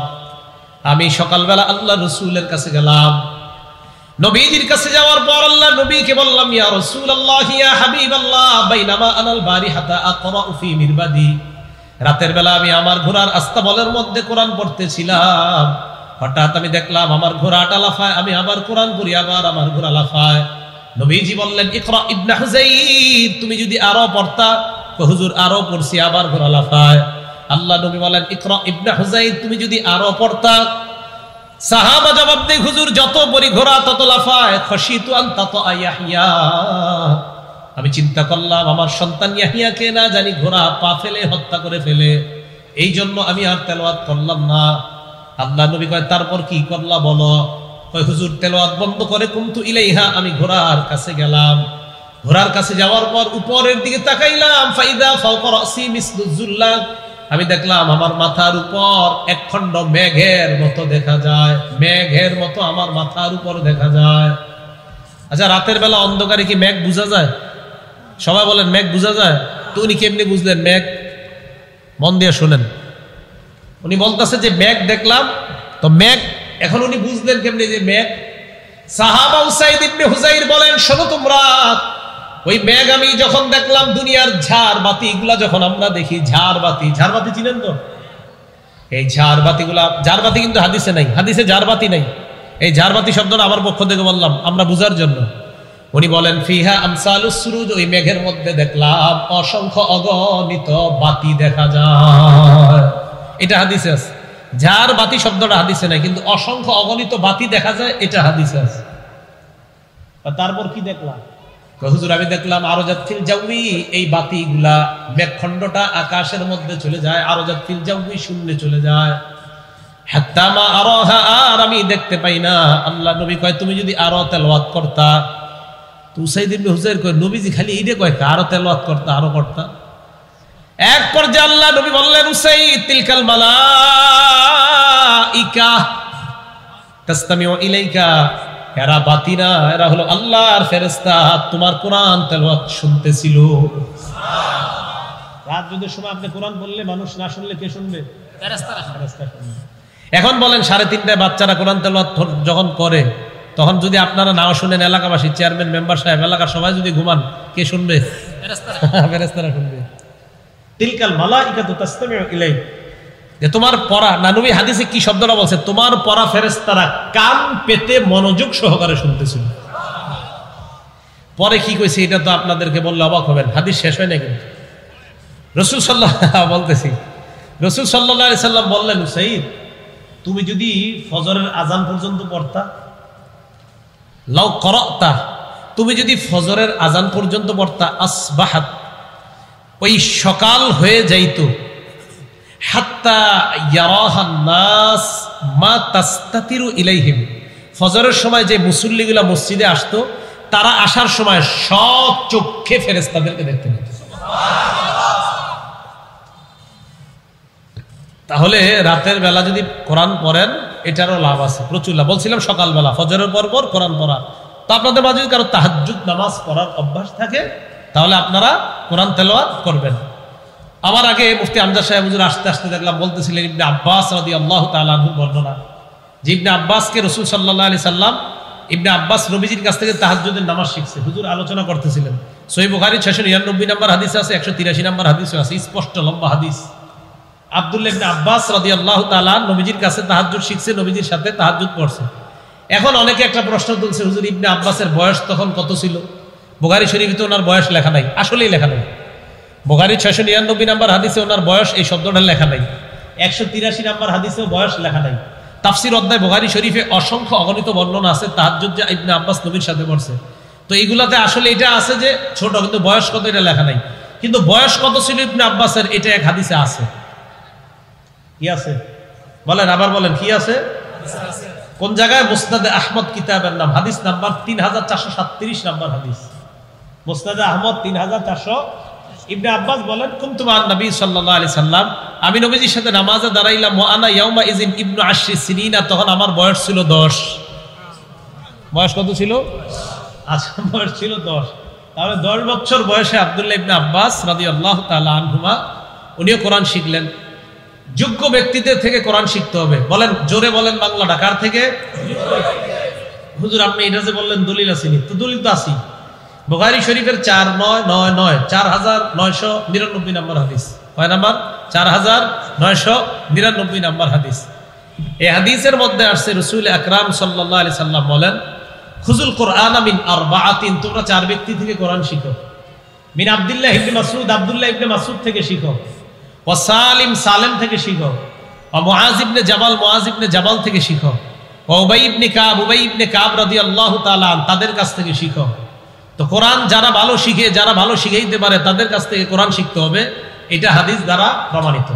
আমি সকালবেলা আল্লাহর রাসূলের কাছে গেলাম। নবীজির কাছে যাওয়ার পর আল্লাহর নবীকে বললাম, ইয়া রাসূলুল্লাহ ইয়া হাবিবাল্লাহ, বাইনামা আনাল বারিহাতা আকরাউ ফি মিরবাদি, রাতের বেলা আমি আমার ঘোড়ার আস্তাবলের মধ্যে কোরআন পড়তেছিলাম। হঠাৎ আমি দেখলাম আমার ঘোড়াটা লাফায়, আমি আবার কোরআন পড়ি, আবার আমার ঘোড়া লাফায়। নবীজি বললেন, ইকরা ইবনে হুযাইর, তুমি যদি আরো পড়তা। হুজুর আরো পড়ছি, আবার ঘোড়া লাফায়। আল্লাহ নবী বলেন, ইকরা ইবনে হুযাইর, তুমি যদি আরো পড়তা। সাহাবা জবাব দেয়, হুজুর যত পড়ি ঘোড়া তত লাফায়। খাশিতু আন তাতা ইয়াহইয়া, আমি চিন্তা করলাম আমার সন্তান ইয়াহইয়াকে না জানি ঘোড়া পা ফেলে হত্যা করে ফেলে, এই জন্য আমি আর তেলাওয়াত করলাম না। আল্লাহ নবী কয়, তারপর কি করলা বলো? কয়, হুজুর তেলাওয়াত বন্ধ করে কুমতু ইলাইহা, আমি ঘোড়ার কাছে গেলাম। ঘোড়ার কাছে যাওয়ার পর উপরের দিকে তাকাইলাম, ফাইদা ফাওকা রাসি মিসলুজ জুল্লাহ, আমি দেখলাম আমার মাথার উপর এক খণ্ড মেঘের মতো দেখা যায়। মেঘের মতো আমার মাথার উপর দেখা যায়। আচ্ছা, রাতের বেলা অন্ধকারে কি মেঘ বোঝা যায়? সবাই বলেন মেঘ বোঝা যায়। তো উনি কেমনি বুঝলেন মেঘ? মন দিয়ে শুনেন। উনি বলতেছে যে মেঘ দেখলাম, তো মেঘ এখন উনি বুঝলেন কেমনি যে মেঘ? সাহাবা উসাইদ ইবনে হুযাইর বলেন, শোনো তোমরা, ওই মেঘ আমি যখন দেখলাম, দুনিয়ার ঝাড় বাতি এগুলা যখন আমরা দেখি, ঝাড় বাতি চিনেন তো? এই ঝাড় বাতিগুলা, ঝাড় বাতি কিন্তু হাদিসে নাই, হাদিসে ঝাড় বাতি নাই। এই ঝাড় বাতি শব্দটা আমার পক্ষ থেকে বললাম আমরা বুঝার জন্য। উনি বলেন, ফিহা আমসালুস সুরুজ, ওই মেঘের মধ্যে দেখলাম অসংখ্য অগণিত বাতি দেখা যায়। এটা হাদিসে আছে। ঝাড় বাতি শব্দটা হাদিসে নাই, কিন্তু অসংখ্য অগণিত বাতি দেখা যায়, এটা হাদিসে আছে। তারপর কি দেখলাম? হুজুর আমি দেখলাম আরজাত ফিল জাওয়ি, এই বাতিগুলা মেঘখণ্ডটা আকাশের মধ্যে চলে যায়, আরজাত ফিল জাওয়ি শূন্যে চলে যায়। হাত্তা মা আরাহা, আর আমি দেখতে পাই না। আল্লাহ নবী কয়, তুমি যদি আরো তেলাওয়াত করতা। তো উসাইদ ইবনে হুযাইর কয়, নবীজি খালি এইটা কয়, আরো তেলাওয়াত করতা, আরো করতা। এক পর্যায়ে আল্লাহ নবী বললেন, উসাইদ তিলকাল মালাইকা তাসতামিউ ইলাইকা, এরা বাতি না, এরা হলো আল্লাহর ফেরেশতা, তোমার কোরআন তেলাওয়াত শুনতেছিল। রাত যদি সময় আপনি কোরআন বললে মানুষ না শুনলে কে শুনবে? ফেরেশতারা শুনবে। এখন বলেন 3:30টায় বাচ্চারা কোরআন তেলাওয়াত যখন করে, তখন যদি আপনারা নাও শুনেন, এলাকাবাসী, চেয়ারম্যান, মেম্বার সাহেব, এলাকার সবাই যদি ঘুমান, কে শুনবে? ফেরেশতারা শুনবে। তিলকাল মালাইকাতু তাসতামিউ ইলাইক, যে তোমার পড়া, না নবী হাদিসে কি শব্দটা বলছে, তোমার পড়া ফেরেশতারা কান পেতে মনোযোগ সহকারে শুনতেছিল। পরে কি কইছে এটা তো আপনাদেরকে বললে অবাক হবেন, হাদিস শেষ হয় না কিন্তু। রাসূল সাল্লাল্লাহু বলতেছি, রাসূল সাল্লাল্লাহু আলাইহি সাল্লাম বললেন, উসাইদ তুমি যদি ফজরের আজান পর্যন্ত পড়তা, লাউ করাতা, তুমি যদি ফজরের আজান পর্যন্ত পড়তা, আসবাহাত, ওই সকাল হয়ে যাইতো, হাত্তা ইয়ারাহান নাস মা তাস্তাতিরু ইলাইহিম, ফজরের সময় যে মুসল্লিগুলা মসজিদে আসতো, তারা আসার সময় সব চোখে ফেরেশতাদেরকে দেখতে পেত। তাহলে রাতের বেলা যদি কোরআন পড়েন, এটারও লাভ আছে, প্রচুর লাভ। বলছিলাম সকালবেলা ফজরের পর পর কোরআন পড়া। তো আপনাদের মাঝে যদি কারো তাহাজ্জুদ নামাজ পড়ার অভ্যাস থাকে, তাহলে আপনারা কোরআন তেলাওয়াত করবেন। আমার আগে মুফতি আমজাদ সাহেব হুজুর আসতে আসতে দেখলাম বলতেছিলেন ইবনে আব্বাস রাদিয়াল্লাহু তাআলা আনহু বর্ণনা, যে ইবনে আব্বাসকে রাসূল সাল্লাল্লাহু আলাইহি সাল্লাম, ইবনে আব্বাস নবীজির কাছ থেকে তাহাজ্জুদের নামাজ শিখছে। হুজুর আলোচনা করতেছিলেন, সহিহ বুখারী 699 নম্বর হাদিসে আছে, 183 নম্বর হাদিসে আছে, স্পষ্ট লম্বা হাদিস। আব্দুল্লাহ ইবনে আব্বাস রাদিয়াল্লাহু তাআলা নবীজির কাছে তাহাজ্জুদ শিখছে, নবীজির সাথে তাহাজ্জুদ পড়ছে। এখন অনেকে একটা প্রশ্ন তুলছে, হুজুর ইবনে আব্বাসের বয়স তখন কত ছিল? বুখারী শরীফে তো ওনার বয়স লেখা নাই, আসলেই লেখা নাই। বুখারী 699 নম্বর হাদিসে ওনার বয়স এই শব্দটা লেখা নাই, 183 নম্বর হাদিসেও বয়স লেখা নাই। তাফসীর অধ্যায় বুখারী শরীফে অসংখ্য অগণিত বর্ণনা আছে তাহাজ্জুদ যে ইবনে আব্বাস নবীর সাথে পড়ছে। তো এইগুলাতে আসলে এটা আছে যে ছোট, কিন্তু বয়স কত এটা লেখা নাই। কিন্তু বয়স কত ছিল ইবনে আব্বাসের, এটা এক হাদিসে আছে। কি আছে বলেন, আবার বলেন, কি আছে? কোন জায়গায়? মুসনাদে আহমদ কিতাবের নাম, হাদিস নাম্বার 3437 নম্বর হাদিস, মুসনাদে আহমদ 3400। ইবনে আব্বাস বলেন, কুনতু মা নবী সাল্লাল্লাহু আলাইহি সাল্লাম, আমি নবীজির সাথে নামাজে দাঁড়াইলাম, ওয়া আনা ইয়াউমা ইযিন ইবনু 10 সিনিনা, তখন আমার বয়স ছিল 10। বয়স কত ছিল? আচ্ছা, বয়স ছিল 10। তাহলে 10 বছর বয়সে আব্দুল্লাহ ইবনে আব্বাস রাদিয়াল্লাহু তাআলা আনহুমা উনিও কোরআন শিখলেন। যোগ্য ব্যক্তিদের থেকে কোরআন শিখতে হবে। বলেন, জোরে বলেন, বাংলা ঢাকার থেকে। হুজুর আপনি এটা যে বললেন দলিল আসেনি, তো দলিল তো আসি। বুখারী শরীফের 4999 নম্বর হাদিস। কয় নাম্বার? 4999 নম্বর হাদিস। এই হাদিসের মধ্যে আসছে রাসূল আকরাম সাল্লাল্লাহু আলাইহি সাল্লাম বলেন, খুযুল কুরআন মিন আরবাআতিন, তোমরা 4 ব্যক্তি থেকে কোরআন শিখো। মিন আব্দুল্লাহ ইবনে মাসউদ, আব্দুল্লাহ ইবনে মাসউদ থেকে শিখো। ওয়া সালিম, সালেম থেকে শিখো। ওয়া মুআজ ইবনে জাবাল, মুআজ ইবনে জাবাল থেকে শিখো। ওয়া উবাই ইবনে কাব, উবাই ইবনে কাব রাদিয়াল্লাহু তাআলা তাদের কাছ থেকে শিখো। তো কোরআন যারা ভালো শিখে, যারা ভালো শিখাইতে পারে, তাদের কাছ থেকে কোরআন শিখতে হবে। এটা হাদিস দ্বারা প্রমাণিত।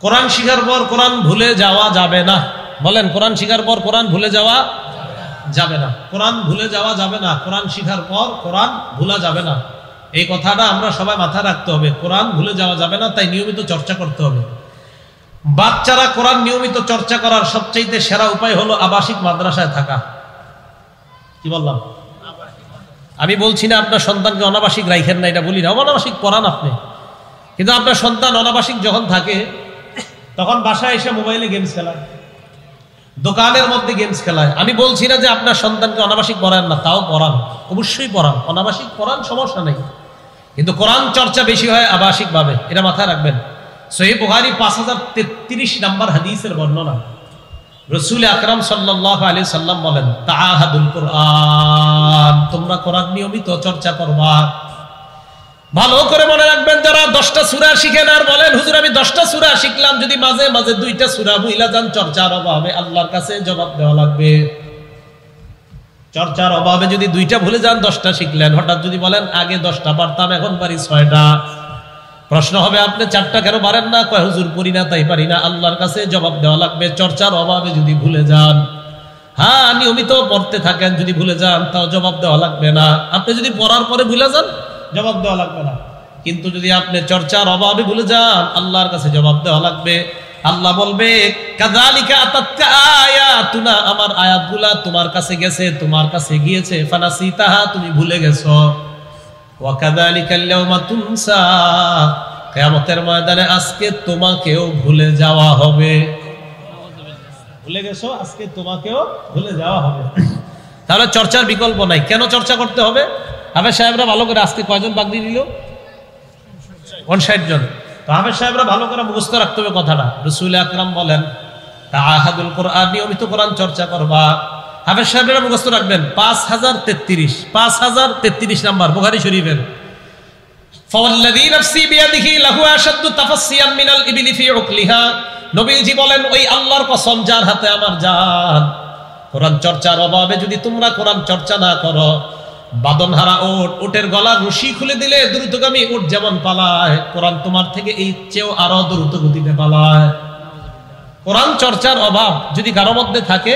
কোরআন শিখার পর কোরআন ভুলে যাওয়া যাবে না। বলেন, কোরআন শিখার পর কোরআন ভুলে যাওয়া যাবে না। কোরআন ভুলে যাওয়া যাবে না। কোরআন শিখার পর কোরআন ভুলা যাবে না। এই কথাটা আমরা সবাই মাথায় রাখতে হবে। কোরআন ভুলে যাওয়া যাবে না, তাই নিয়মিত চর্চা করতে হবে। বাচ্চারা কোরআন নিয়মিত চর্চা করার সবচাইতে সেরা উপায় হলো আবাসিক মাদ্রাসায় থাকা। কি বললাম? আমি বলছি না আপনার সন্তানকে অনাবাসিক রাখেন না, এটা বলি না, অনাবাসিক পড়ান আপনি। কিন্তু আপনার সন্তান অনাবাসিক যখন থাকে, তখন বাসায় এসে মোবাইলে গেমস খেলায়, দোকানের মধ্যে গেমস খেলায়। আমি বলছি না যে আপনার সন্তানকে অনাবাসিক পড়ান না, তাও পড়ান, অবশ্যই পড়ান, অনাবাসিক পড়ান, সমস্যা নেই। কিন্তু কোরআন চর্চা বেশি হয় আবাসিক ভাবে, এটা মাথায় রাখবেন। সহিহ বুখারী 5033 নম্বর হাদিসের বর্ণনা, রাসূল আকরাম সাল্লাল্লাহু আলাইহি সাল্লাম বলেন, তাআহাদুল কুরআন, তোমরা কোরআন নিয়মিত চর্চা করবা। ভালো করে মনে রাখবেন, যারা 10টা সূরা শিখেন আর বলেন হুজুর আমি 10টা সূরা শিখলাম, যদি মাঝে মাঝে 2টা সূরা ভুইলা যান, চর্চার অভাবে আল্লাহর কাছে জবাব দেওয়া লাগবে। চর্চার অভাবে যদি 2টা ভুলে যান, 10টা শিখলেন, হঠাৎ যদি বলেন আগে 10টা পারতাম, এখন পারি 6টা, প্রশ্ন হবে আপনি 4টা কেন পারেন না? কয় হুজুর পড়ি না তাই পারি না। আল্লাহর কাছে জবাব দেওয়া লাগবে। চর্চার অভাবে যদি ভুলে যান, হ্যাঁ নিয়মিত পড়তে থাকেন, যদি ভুলে যান তাও জবাব দেওয়া লাগবে না। আপনি যদি পড়ার পরে ভুলে যান, জবাব দেওয়া লাগবে না। কিন্তু যদি আপনি চর্চার অভাবে ভুলে যান, আল্লাহর কাছে জবাব দেওয়া লাগবে। আল্লাহ বলবে, কাযালিকা আতাতকা আয়াতুনা, আমার আয়াতগুলা তোমার কাছে গেছে, তোমার কাছে গিয়েছে, ফানাসিতাহা, তুমি ভুলে গেছো। ওয়া কাযালিকাল ইয়াওমা তুনসা, কিয়ামতের ময়দানে আজকে তোমাকেও ভুলে যাওয়া হবে। ভুলে গেছো, আজকে তোমাকেও ভুলে যাওয়া হবে। তাহলে চর্চার বিকল্প নাই। কেন চর্চা করতে হবে? হাফেজ সাহেবরা ভালো করে, আজকে কয়জন পাগড়ি নিল? 59 জন। তো হাফেজ সাহেবরা ভালো করে মুখস্থ রাখতে হবে কথাটা। রাসূল আকরাম বলেন তাআহাদুল কোরআন, নিয়মিত কোরআন চর্চা করবা। হাফেজ সাহেবরা মুখস্থ রাখবেন 5033 নাম্বার বুখারী শরীফের। ফাওয়াল্লাযী নাফসি বিয়াদিহি লাহু আশাদ্দু তাফাসসিয়াম মিনাল ইবলি ফি উকলিহা। নবীজি বলেন ওই আল্লাহর কসম যার হাতে আমার জান, কোরআন চর্চার অভাবে যদি তোমরা কোরআন চর্চা না করো, বাদনহারা ওটের গলার রশি খুলে দিলে দ্রুতগামী উট যেমন পালায়, কোরআন তোমার থেকে এই চেয়েও আরো দ্রুত গতিতে পালায়। কোরআন চর্চার অভাব যদি কারো মধ্যে থাকে,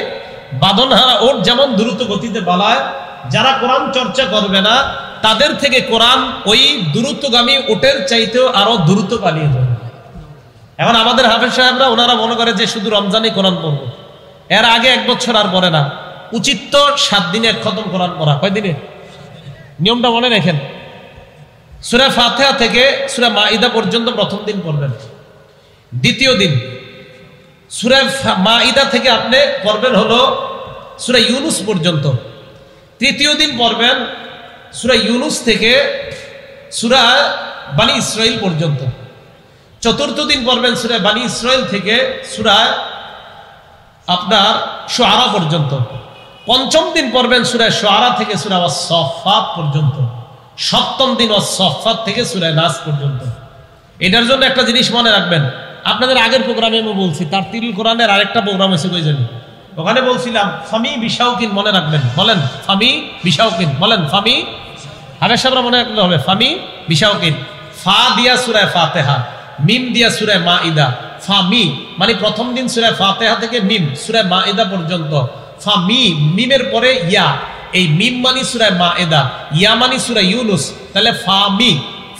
বাদনহারা ওট যেমন দ্রুত গতিতে পালায়, যারা কোরআন চর্চা করবে না তাদের থেকে কোরআন ওই দ্রুতগামী উটের চাইতেও আরো দ্রুত পালিয়ে যাবে। এখন আমাদের হাফেজ সাহেবরা ওনারা মনে করে যে শুধু রমজানে কোরআন পড়ব, এর আগে 1 বছর আর পড়ে না। উচিত তো 7 দিনে এক খতম কোরআন পড়া। কয় দিনে? নিয়মটা মনে রাখেন। সূরা ফাতিহা থেকে সূরা মাইদা পর্যন্ত প্রথম দিন পড়বেন, দ্বিতীয় দিন সূরা মাইদা থেকে আপনি পড়বেন হলো সূরা ইউনুস পর্যন্ত, তৃতীয় দিন পড়বেন সূরা ইউনুস থেকে সূরা বনী ইসরাইল পর্যন্ত, চতুর্থ দিন পড়বেন সূরা বনী ইসরাইল থেকে সূরা আপনার শুআরা পর্যন্ত, পঞ্চম দিন পড়বেন সূরা শুআরা থেকে সূরা ওয়াস-সাফফাত পর্যন্ত, সপ্তম দিন ওয়াস-সাফফাত থেকে সূরা নাস পর্যন্ত। এটার জন্য একটা জিনিস মনে রাখবেন, আপনাদের আগের প্রোগ্রামে আমি বলছি তারতিল কোরআনের আরেকটা প্রোগ্রাম আছে কই জানি, ওখানে বলছিলাম ফামি বিশাউকিন মনে রাখবেন। বলেন ফামি বিশাউকিন, বলেন ফামি। হাফেজ সাহেবরা মনে রাখতে হবে ফামি বিশাউকিন। ফা দিয়া সূরা ফাতিহা, মিম দিয়া সূরা মাইদা। ফামি মানে প্রথম দিন সূরা ফাতিহা থেকে মিম সূরা মাইদা পর্যন্ত। ফামি, মিমের পরে ইয়া, এই মিম মানে সূরা মাইদা, ইয়া মানে সূরা ইউনুস। তাহলে ফামি,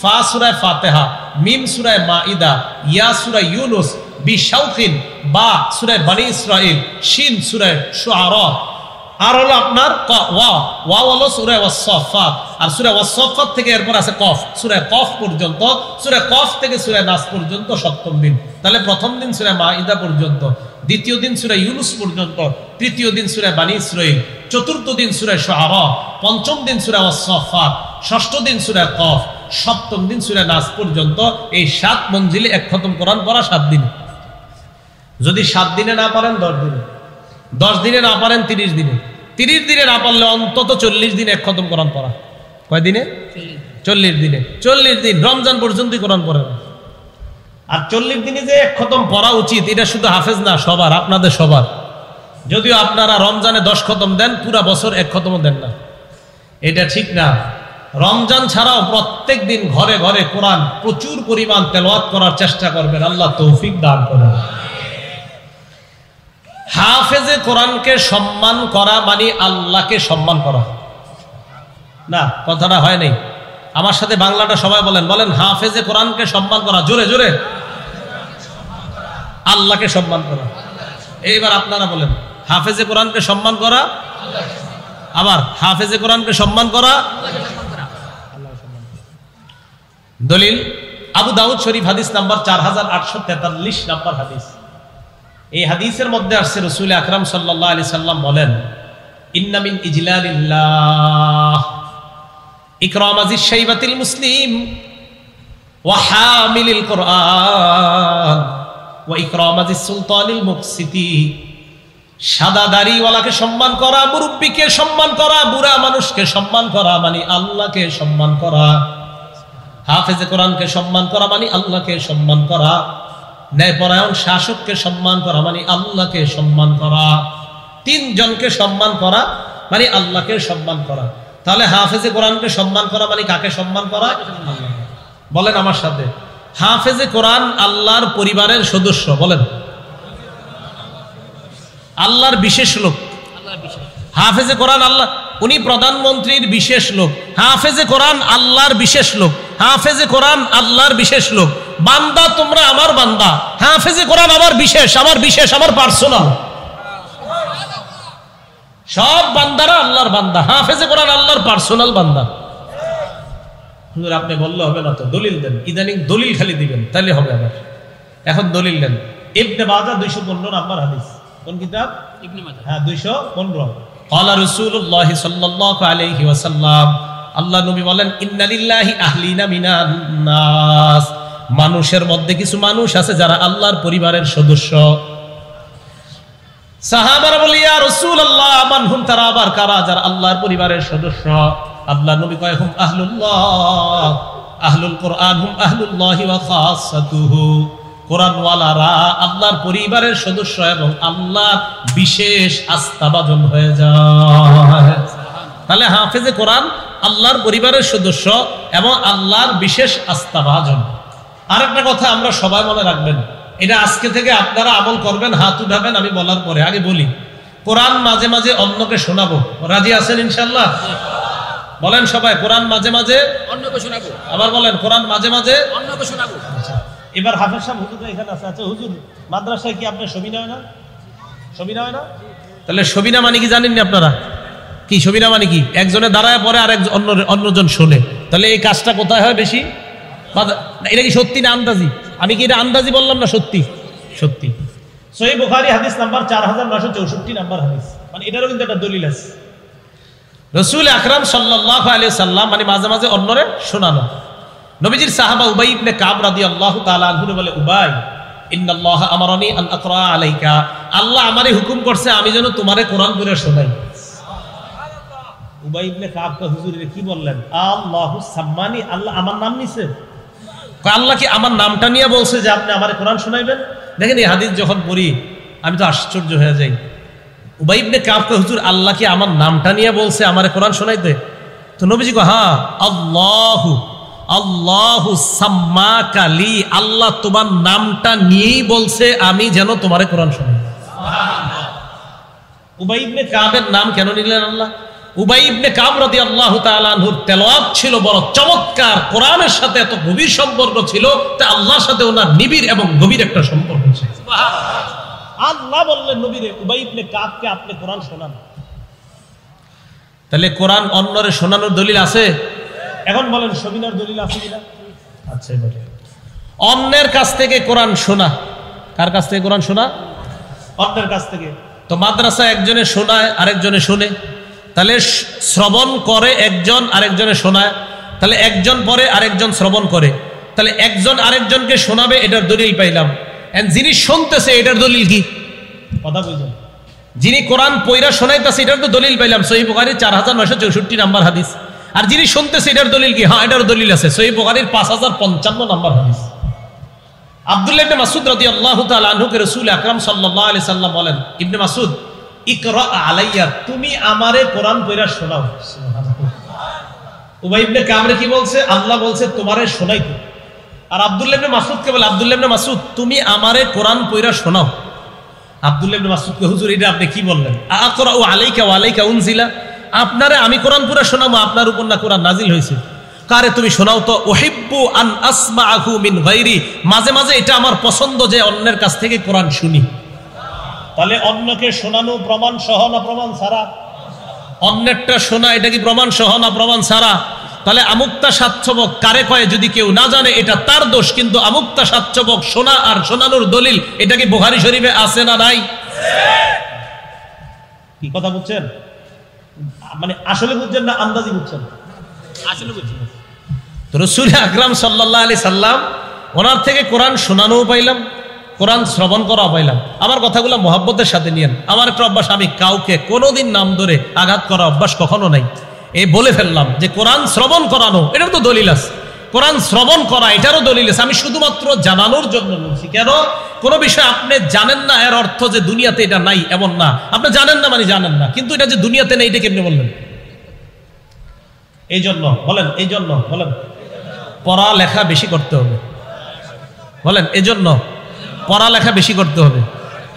ফা সূরা ফাতিহা, মিম সূরা মাইদা, ইয়া সূরা ইউনুস, বিশাউকিন বা সূরা বনী ইসরাইল, শিন সূরা শুআরা, আর হলো আপনার ওয়া হলো সূরা ওয়াস-সাফফাত, আর সূরা ওয়াস-সাফফাত থেকে এরপর আছে কফ, সূরা কফ পর্যন্ত, সূরা কফ থেকে সূরা নাস পর্যন্ত সপ্তম দিন। তাহলে প্রথম দিন সূরা মাইদা পর্যন্ত, দ্বিতীয় দিন সূরা ইউনুস পর্যন্ত, তৃতীয় দিন সূরা বনী ইসরাইল, চতুর্থ দিন সূরা শুআরা, পঞ্চম দিন সূরা ওয়াস-সাফফাত, ষষ্ঠ দিন সূরা কফ, সপ্তম দিন সূরা নাস পর্যন্ত। এই 7 মঞ্জিলে এক খতম কোরআন পড়া 7 দিনে। যদি 7 দিনে না পারেন 10 দিনে, 10 দিনে না পারেন 30 দিনে, 30 দিনে না পারলে অন্তত 40 দিনে এক খতম কোরআন পড়া। কয় দিনে? 40 দিনে। 40 দিন রমজান পর্যন্তই কোরআন পড়েন। আর 40 দিনে যে এক খতম পড়া উচিত এটা শুধু হাফেজ না, সবার, আপনাদের সবার। যদিও আপনারা রমজানে 10 খতম দেন, পুরা বছর এক খতমও দেন না, এটা ঠিক না। রমজান ছাড়াও প্রত্যেক দিন ঘরে ঘরে কোরআন প্রচুর পরিমাণ তেলাওয়াত করার চেষ্টা করবেন। আল্লাহ তৌফিক দান করেন। হাফেজে কোরআনকে সম্মান করা মানে আল্লাহকে সম্মান করা না, কথাটা হয় নাই। আমার সাথে বাংলাটা সবাই বলেন, বলেন হাফেজে কোরআনকে সম্মান করা, জোরে জোরে, আল্লাহকে সম্মান করা। এইবার আপনারা বলেন হাফেজে কোরআনকে সম্মান করা, আবার হাফেজে কোরআনকে সম্মান করা। দলিল আবু দাউদ শরীফ হাদিস নাম্বার 4843 নাম্বার হাদিস। এই হাদিসের মধ্যে আসছে রাসূল আকরাম সাল্লাল্লাহু আলাইহি সাল্লাম বলেন, ইন্না মিন ইজলালিল্লাহ ইকরামাজিশ শাইবাতিল মুসলিম ওয়া হামিলিল কোরআন ওয়া ইকরামাজিস সুলতানিল মুকসিতি। সাদা দাড়িওয়ালাকে সম্মান করা, মুরব্বীকে সম্মান করা, বুড়া মানুষকে সম্মান করা মানে আল্লাহকে সম্মান করা। হাফেজে কোরআনকে সম্মান করা মানে আল্লাহকে সম্মান করা। ন্যায়পরায়ণ শাসককে সম্মান করা মানে আল্লাহকে সম্মান করা। 3 জনকে সম্মান করা মানে আল্লাহকে সম্মান করা। তাহলে হাফেজে কোরআনকে সম্মান করা মানে কাকে সম্মান করা? বলেন আমার সাথে, হাফেজে কোরআন আল্লাহর পরিবারের সদস্য। বলেন আল্লাহর বিশেষ লোক। হাফেজে কোরআন আল্লাহ, উনি প্রধানমন্ত্রীর বিশেষ লোক। হাফেজে কোরআন আল্লাহর বিশেষ লোক। হাফেজে কোরআন আল্লাহর বিশেষ লোক। বান্দা তোমরা আমার বান্দা, হাফেজে কোরআন আমার বিশেষ, আমার বিশেষ, আমার পার্সোনাল। সব বান্দারা আল্লাহর বান্দা, হাফেজে কোরআন আল্লাহর পার্সোনাল বান্দা। হুজুর আপনি বললে হবে না তো, দলিল দেন। ইদানিং দলিল খালি দিবেন তাহলে হবে। আবার এখন দলিল দেন। ইবনে মাজাহ 215 নাম্বার হাদিস। কোন কিতাব? ইবনে মাজাহ। হ্যাঁ 215। ক্বালা রাসূলুল্লাহ সাল্লাল্লাহু আলাইহি ওয়াসাল্লাম, আল্লাহ নবী বলেন, ইন্না লিল্লাহি আহলিনা মিনান নাস, মানুষের মধ্যে কিছু মানুষ আছে যারা আল্লাহর পরিবারের সদস্য। সাহাবারা বলে, ইয়া রাসূলুল্লাহ মান হুম, তারা আবার কারা যারা আল্লাহর পরিবারের সদস্য? আল্লাহ নবী কয়, হুম আহলুল্লাহ, আহলুল কোরআন, হুম আহলুল্লাহি ওয়া খাসাতুহু, কোরআনওয়ালারা আল্লাহর পরিবারের সদস্য এবং আল্লাহর বিশেষ আস্থাভাজন হয়ে যায়। তাহলে হাফেজে কোরআন আল্লাহর পরিবারের সদস্য এবং আল্লাহর বিশেষ আস্থাভাজন। আরেকটা কথা আমরা সবাই মনে রাখবেন, এটা আজকে থেকে আপনারা আমল করবেন, হাত উঠাবেন আমি বলার পরে। আগে বলি, কোরআন মাঝে মাঝে অন্যকে শোনাবো, রাজি আছেন ইনশাআল্লাহ? বলেন সবাই, কোরআন মাঝে মাঝে অন্যকে শোনাবো। আবার বলেন, কোরআন মাঝে মাঝে অন্যকে শোনাবো। এবার হাফেজ সাহেব হুজুর এখানে আছে। আচ্ছা হুজুর, মাদ্রাসায় কি আপনার সবিনা হয় না? সবিনা হয় না? তাহলে সবিনা মানে কি জানেন না আপনারা? কি সবিনা মানে কি? একজনে দাঁড়ায় পরে আর অন্যজন শোনে। তাহলে এই কাজটা কোথায় হয় বেশি? এটা কি সত্যি না আন্দাজি? আমি কি এটা আন্দাজি বললাম না সত্যি? সত্যি। সহিহ বুখারী হাদিস নাম্বার 4964 নাম্বার হাদিস, মানে এটারও কিন্তু একটা দলিল আছে। রাসূল আকরাম সাল্লাল্লাহু আলাইহি সাল্লাম মানে মাঝে মাঝে অন্যরে শোনানো। নবীজির সাহাবা উবাই ইবনে কাব রাদিয়াল্লাহু তাআলা আনহু বলে, উবাই, ইন্নাল্লাহ আমারানি আন আকরা আলাইকা, আল্লাহ আমারে হুকুম করছে আমি যেন তোমারে কোরআন পড়ে শোনাই। উবাই ইবনে কাব কা হুজুরে কি বললেন? আল্লাহু সাম্মানি, আল্লাহ আমার নাম নিছে? আল্লাহ কি আমার নামটা নিয়ে বলছে যে আপনি আমারে কোরআন শোনাইবেন? দেখেন এই হাদিস যখন পড়ি আমি তো আশ্চর্য হয়ে যাই। উবাই ইবনে কাব কা হুজুর, আল্লাহ কি আমার নামটা নিয়ে বলছে আমারে কোরআন শোনাইতে? তো নবীজি কয়, হ্যাঁ, আল্লাহু আল্লাহু সাম্মাকা লি, আল্লাহ তোমার নামটা নিয়েই বলছে আমি যেন তোমারে কোরআন শোনাই। উবাই ইবনে কাবের নাম কেন নিলেন আল্লাহ? উবাই ইবনে কাব রাদিয়াল্লাহু তাআলা আনহুর তেলাওয়াত ছিল বড় চমৎকার, কোরআনের সাথে এত গভীর সম্পর্ক ছিল, তা আল্লাহর সাথে ওনার নিবিড় এবং গভীর একটা সম্পর্ক ছিল। সুবহানাল্লাহ। আল্লাহ বললেন নবীরে, উবাই ইবনে কাবকে আপনি কোরআন শোনান। তাহলে কোরআন অন্যরে শোনানোর দলিল আছে? এখন বলেন সবিনার দলিল আছে কিনা? আচ্ছা, এবারে অন্যের কাছ থেকে কোরআন শোনা। কার কাছ থেকে কোরআন শোনা? অন্যের কাছ থেকে। তো মাদ্রাসা একজনে শোনায় আরেকজনে শোনে, তাহলে শ্রবণ করে একজন আরেকজনে শোনায়, তাহলে একজন পরে আরেকজন শ্রবণ করে, তাহলে একজন আরেকজনকে শোনাবে, এটার দলিল পাইলাম। যিনি শুনতেছে এটার দলিল কি? কথা বুঝলেন? যিনি কোরআন পয়রা শোনাইতেছে এটার তো দলিল পাইলাম, সহিহ বুখারী 4964 নাম্বার হাদিস। আর যিনি শুনতেছে এটার দলিল কি? হ্যাঁ, এটার দলিল আছে, সহিহ বুখারীর 5055 নাম্বার হাদিস। আব্দুল্লাহ ইবনে মাসউদ রাদিয়াল্লাহু তাআলা আনহুকে রাসূল আকরাম সাল্লাল্লাহু আলাইহি সাল্লাম বলেন, ইবনে মাসউদ, ইকরা আলাইয়া, তুমি আমারে কোরআন পয়রা শোনাও। সুবহানাল্লাহ। উবাই ইবনে কাবরে কি বলছে? আল্লাহ বলছে তোমারে শোনাইতে। আর আব্দুল্লাহ ইবনে মাসউদকে বলে, আব্দুল্লাহ ইবনে মাসউদ, তুমি আমারে কোরআন পয়রা শোনাও। আব্দুল্লাহ ইবনে মাসউদকে, হুজুর এটা আপনি কি বললেন? আকরাউ আলাইকা ওয়া আলাইকা উনজিলা, আপনারে আমি কোরআন পুরা শোনাবো, আপনার উপর না কোরআন নাজিল হয়েছে। কারে তুমি শোনাও তো। উহিব্বু আন আসমাআহু মিন গায়রি, মাঝে মাঝে এটা আমার পছন্দ যে অন্যের কাছ থেকে কোরআন শুনি। তাহলে অন্যকে শোনানো প্রমাণ সহ না প্রমাণ ছাড়া? অন্যেরটা শোনা এটা কি প্রমাণ সহ না প্রমাণ ছাড়া? তাহলে আমুক্তা স্বাচ্ছবক কারে কয় যদি কেউ না জানে এটা তার দোষ, কিন্তু আমুক্তা স্বাচ্ছবক শোনা আর শোনানোর দলিল এটা কি বুখারী শরীফে আছে না নাই? কি কথা বুঝছেন? মানে আসলে বুঝছেন না আন্দাজি বুঝছেন? আসলে বুঝছেন। তো রাসূল আকরাম সাল্লাল্লাহু আলাইহি সাল্লাম ওনার থেকে কোরআন শোনানোও পাইলাম, কোরআন শ্রবণ করাও পাইলাম। আমার কথাগুলো মহব্বতের সাথে নিয়েন। আমার একটা অভ্যাস, আমি কাউকে কোনোদিন নাম ধরে আঘাত করা অভ্যাস কখনো নাই। এই বলে ফেললাম যে কোরআন শ্রবণ করানো এটার তো দলিল আছে, কোরআন শ্রবণ করা এটারও দলিল আছে। আমি শুধুমাত্র জানানোর জন্য বলছি। কেন? কোনো বিষয় আপনি জানেন না এর অর্থ যে দুনিয়াতে এটা নাই এমন না। আপনি জানেন না মানে জানেন না, কিন্তু এটা যে দুনিয়াতে নেই এটা কেমনে বললেন? এই জন্য বলেন, এই জন্য বলেন পড়ালেখা বেশি করতে হবে। বলেন এজন্য পড়ালেখা বেশি করতে হবে।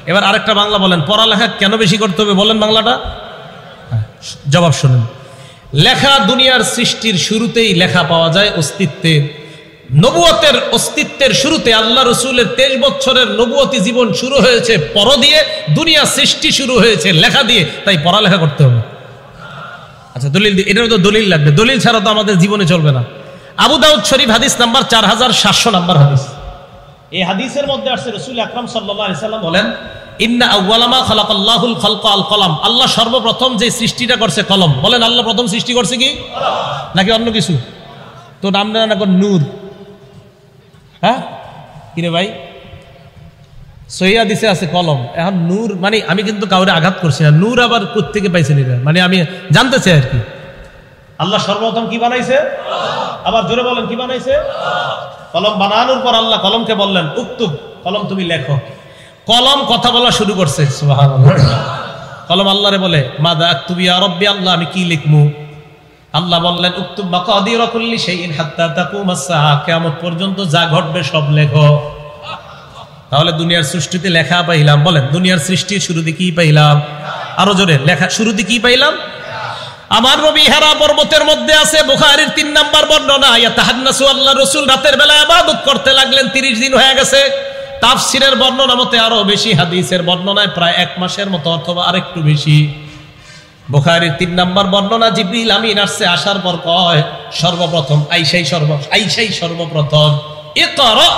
এবার আরেকটা বাংলা বলেন, পড়ালেখা কেন বেশি করতে হবে বলেন বাংলাটা। জবাব শুনেন। লেখা দুনিয়ার সৃষ্টির শুরুতেই লেখা পাওয়া যায় অস্তিত্বে। নবুয়তের অস্তিত্বের শুরুতে আল্লাহ রসুলের 23 বছরের নবুয়তি জীবন শুরু হয়েছে পড়া দিয়ে, দুনিয়া সৃষ্টি শুরু হয়েছে লেখা দিয়ে, তাই পড়ালেখা করতে হবে। আচ্ছা দলিল, এটারও তো দলিল লাগবে, দলিল ছাড়া তো আমাদের জীবনে চলবে না। আবু দাউদ শরীফ হাদিস নাম্বার 4700 নাম্বার হাদিস। এই হাদিসের মধ্যে আসছে রাসূল আকরাম সাল্লাল্লাহু আলাইহি সাল্লাম বলেন, ইন্না আউয়ালা মা খালাকাল্লাহুল খালকা আল কলম, আল্লাহ সর্বপ্রথম যে সৃষ্টিটা করছে কলম। বলেন আল্লাহ প্রথম সৃষ্টি করছে কি নাকি অন্য কিছু? তো নাম না কোন নূর, হ্যাঁ কিরে ভাই সহিয়া দিছে আছে কলম। এখন নূর মানে আমি কিন্তু কাউরে আঘাত করছি না, নূর আবার কোত্থেকে পাইছেন এটা মানে আমি জানতে চাই আর কি। আল্লাহ সর্বপ্রথম কি বানাইছে? আবার জোরে বলেন কি বানাইছে? কলম বানানোর পর আল্লাহ কলমকে বললেন উক্তুব, কলম তুমি লেখো। কলম কথা বলা শুরু করছে, সুবহানাল্লাহ। কলম আল্লাহরে বলে মাদা আকতুবি ইয়া রাব্বি, আল্লাহ আমি কি লিখমু? আল্লাহ বললেন উক্তুব মাকাদির কুল্লি শাইইন হাত্তা তাকুমাস সাআ, কিয়ামত পর্যন্ত যা ঘটবে সব লেখো। তাহলে দুনিয়ার সৃষ্টিতে লেখা পাইলাম। বলেন দুনিয়ার সৃষ্টির শুরুতে কি পাইলাম? আরো জোরে, লেখা শুরুতে কি পাইলাম? আমার নবী হেরা পর্বতের মধ্যে আছে, বুখারীর 3 নাম্বার বর্ণনা, ইয়াতাহান্নাসু, আল্লাহ রাসূল রাতের বেলা ইবাদত করতে লাগলেন, 30 দিন হয়ে গেছে। তাফসীরের বর্ণনা মতে আরো বেশি, হাদিসের বর্ণনায় প্রায় 1 মাসের মতো অথবা আরেকটু বেশি। বুখারীর 3 নাম্বার বর্ণনা, জিবরিল আমিন আসছে, আসার পর কয় সর্বপ্রথম আইসাই সর্বপ্রথম ইকরা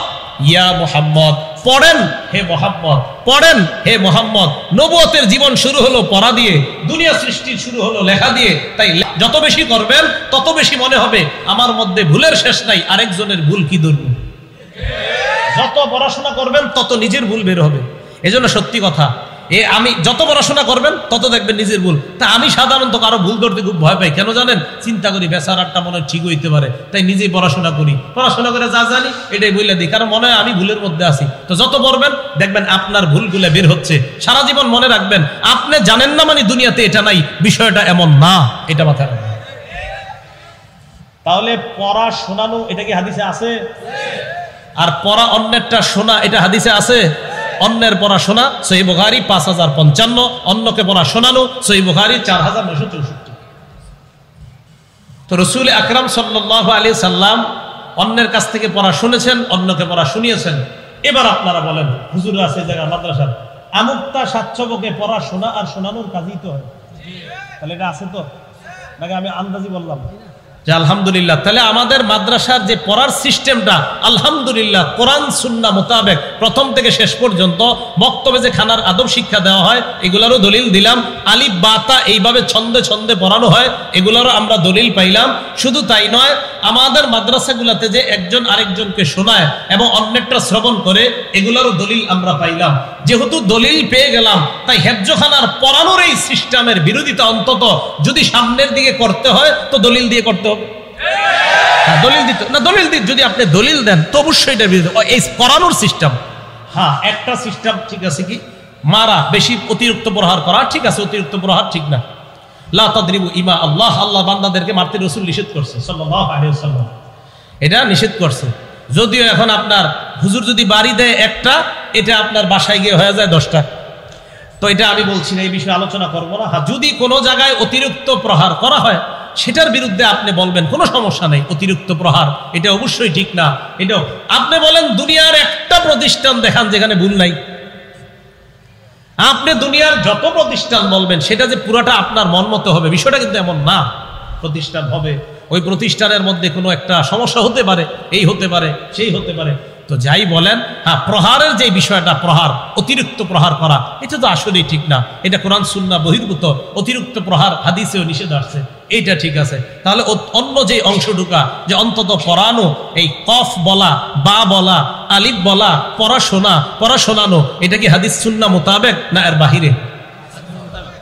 ইয়া মুহাম্মদ, পড়েন হে মুহাম্মদ, পড়েন হে মুহাম্মদ। নবুয়তের জীবন শুরু হলো পড়া দিয়ে, দুনিয়া সৃষ্টি শুরু হলো লেখা দিয়ে। তাই যত বেশি করবেন তত বেশি মনে হবে আমার মধ্যে ভুলের শেষ নাই, আরেকজনের ভুল কি ধরব। যত পড়াশোনা করবেন তত নিজের ভুল বের হবে। এজন্য সত্যি কথা, আমি যত পড়াশোনা করবেন তত দেখবেন নিজের ভুল। তা আমি সাধারণত কারো ভুল ধরতে খুব ভয় পাই, কেন জানেন? চিন্তা করি বেচারাটা মনে হয় ঠিক হইতে পারে, তাই নিজেই পড়াশোনা করি, পড়াশোনা করে যা জানি এটাই বলে দিই, কারণ মনে হয় আমি ভুলের মধ্যে আছি। তো যত পড়বেন দেখবেন আপনার ভুলগুলো বের হচ্ছে। সারা জীবন মনে রাখবেন, আপনি জানেন না মানে দুনিয়াতে এটা নাই, বিষয়টা এমন না, এটা মাথায় রাখবেন। তাহলে পড়া শোনানো এটা কি হাদিসে আছে? আর পড়া অন্যেরটা শোনা এটা হাদিসে আছে? অন্যের পড়া শোনা সহিহ বুখারী 5055, অন্যকে পড়া শোনানো সহিহ বুখারী 4964। তো রাসূল আকরাম সাল্লাল্লাহু আলাইহি সাল্লাম অন্যের কাছ থেকে পড়া শুনেছেন, অন্যকে পড়া শুনিয়েছেন। এবার আপনারা বলেন, হুজুর আছে জায়গা মাদ্রাসা আমুকটা সাতশবকে পড়া শোনা আর শোনানোর কাজই তো হয়, তাহলে এটা আছে তো নাকি আমি আন্দাজি বললাম? যে আলহামদুলিল্লাহ, তাহলে আমাদের মাদ্রাসার যে পড়ার সিস্টেমটা আলহামদুলিল্লাহ কোরআন সুন্নাহ মোতাবেক প্রথম থেকে শেষ পর্যন্ত, বক্তব্যে যে খানার আদব শিক্ষা দেওয়া হয় এগুলারও দলিল দিলাম, আলিফ বাতা এইভাবে ছন্দে ছন্দে পড়ানো হয় এগুলারও আমরা দলিল পাইলাম। শুধু তাই নয়, আমাদের মাদ্রাসাগুলোতে যে একজন আরেকজনকে শোনায় এবং অন্যটা শ্রবণ করে এগুলারও দলিল আমরা পাইলাম। যেহেতু দলিল পেয়ে গেলাম, তাই হেফজখানার পড়ানোর এই সিস্টেমের বিরোধিতা অন্তত যদি সামনের দিকে করতে হয় তো দলিল দিয়ে করতে হবে। দলিল দিতে না, দলিল দিতে যদি আপনি দলিল দেন তো অবশ্যই এটার বিরোধিতা। এই পড়ানোর সিস্টেম, হ্যাঁ একটা সিস্টেম ঠিক আছে, কি মারা, বেশি অতিরিক্ত প্রহার করা ঠিক আছে, অতিরিক্ত প্রহার ঠিক না। লা তাদরিবু ইমা আল্লাহ, আল্লাহ বান্দাদেরকে মারতে রাসূল নিষেধ করছে সাল্লাল্লাহু আলাইহি ওয়াসাল্লাম, এটা নিষেধ করছে। যদিও এখন আপনার হুজুর যদি বাড়ি দেয় একটা, এটা আপনার বাসায় গিয়ে হয়ে যায় 10টা। তো এটা আমি বলছি না, এই বিষয়ে আলোচনা করবো না। হ্যাঁ, যদি কোনো জায়গায় অতিরিক্ত প্রহার করা হয় সেটার বিরুদ্ধে আপনি বলবেন কোনো সমস্যা নেই, অতিরিক্ত প্রহার এটা অবশ্যই ঠিক না। এটাও আপনি বলেন দুনিয়ার একটা প্রতিষ্ঠান দেখান যেখানে ভুল নাই। আপনি দুনিয়ার যত প্রতিষ্ঠান বলবেন সেটা যে পুরাটা আপনার মন মতো হবে বিষয়টা কিন্তু এমন না। প্রতিষ্ঠান হবে, ওই প্রতিষ্ঠানের মধ্যে কোনো একটা সমস্যা হতে পারে, এই হতে পারে সেই হতে পারে। তো যাই বলেন, হ্যাঁ প্রহারের যে বিষয়টা, প্রহার অতিরিক্ত প্রহার করা এটা তো আসলেই ঠিক না, এটা কোরআন সুন্নাহ বহির্ভূত। অতিরিক্ত প্রহার হাদিসেও নিষেধ আসছে, এইটা ঠিক আছে। তাহলে অন্য যে অংশটুকা যে অন্তত পড়ানো, এই কফ বলা, বা বলা, আলিফ বলা, পড়াশোনা, পড়াশোনানো, এটা কি হাদিস সুন্নাহ মোতাবেক না এর বাহিরে?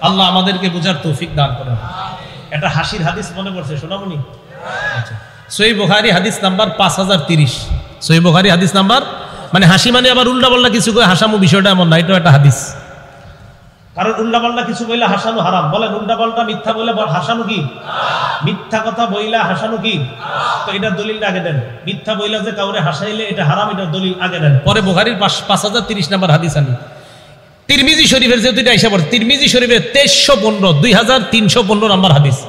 আল্লাহ আমাদেরকে বুঝার তৌফিক দান করেন। এটা হাসির হাদিস মনে পড়ছে, শোনামনি? আচ্ছা, সহিহ বুখারী হাদিস নাম্বার 5030। সহিহ বুখারী হাদিস নাম্বার, মানে হাসি মানে আবার উল্টা পাল্টা কিছু কই হাসামু, বিষয়টা এমন না, এটা একটা হাদিস। কারণ উল্টা পাল্টা কিছু বইলা হাসানো হারাম। বলেন উল্টা পাল্টা মিথ্যা বলে হাসানো কি? মিথ্যা কথা বইলা হাসানো কি? তো এটা দলিলটা আগে দেন। মিথ্যা বইলা যে কাউরে হাসাইলে এটা হারাম, এটা দলিল আগে দেন, পরে বুখারীর 5030 নাম্বার হাদিস আনি। তিরমিজি শরীফের যেহেতু এটা আইসা পড়ে, তিরমিজি শরীফের 2315 2315 নাম্বার হাদিস।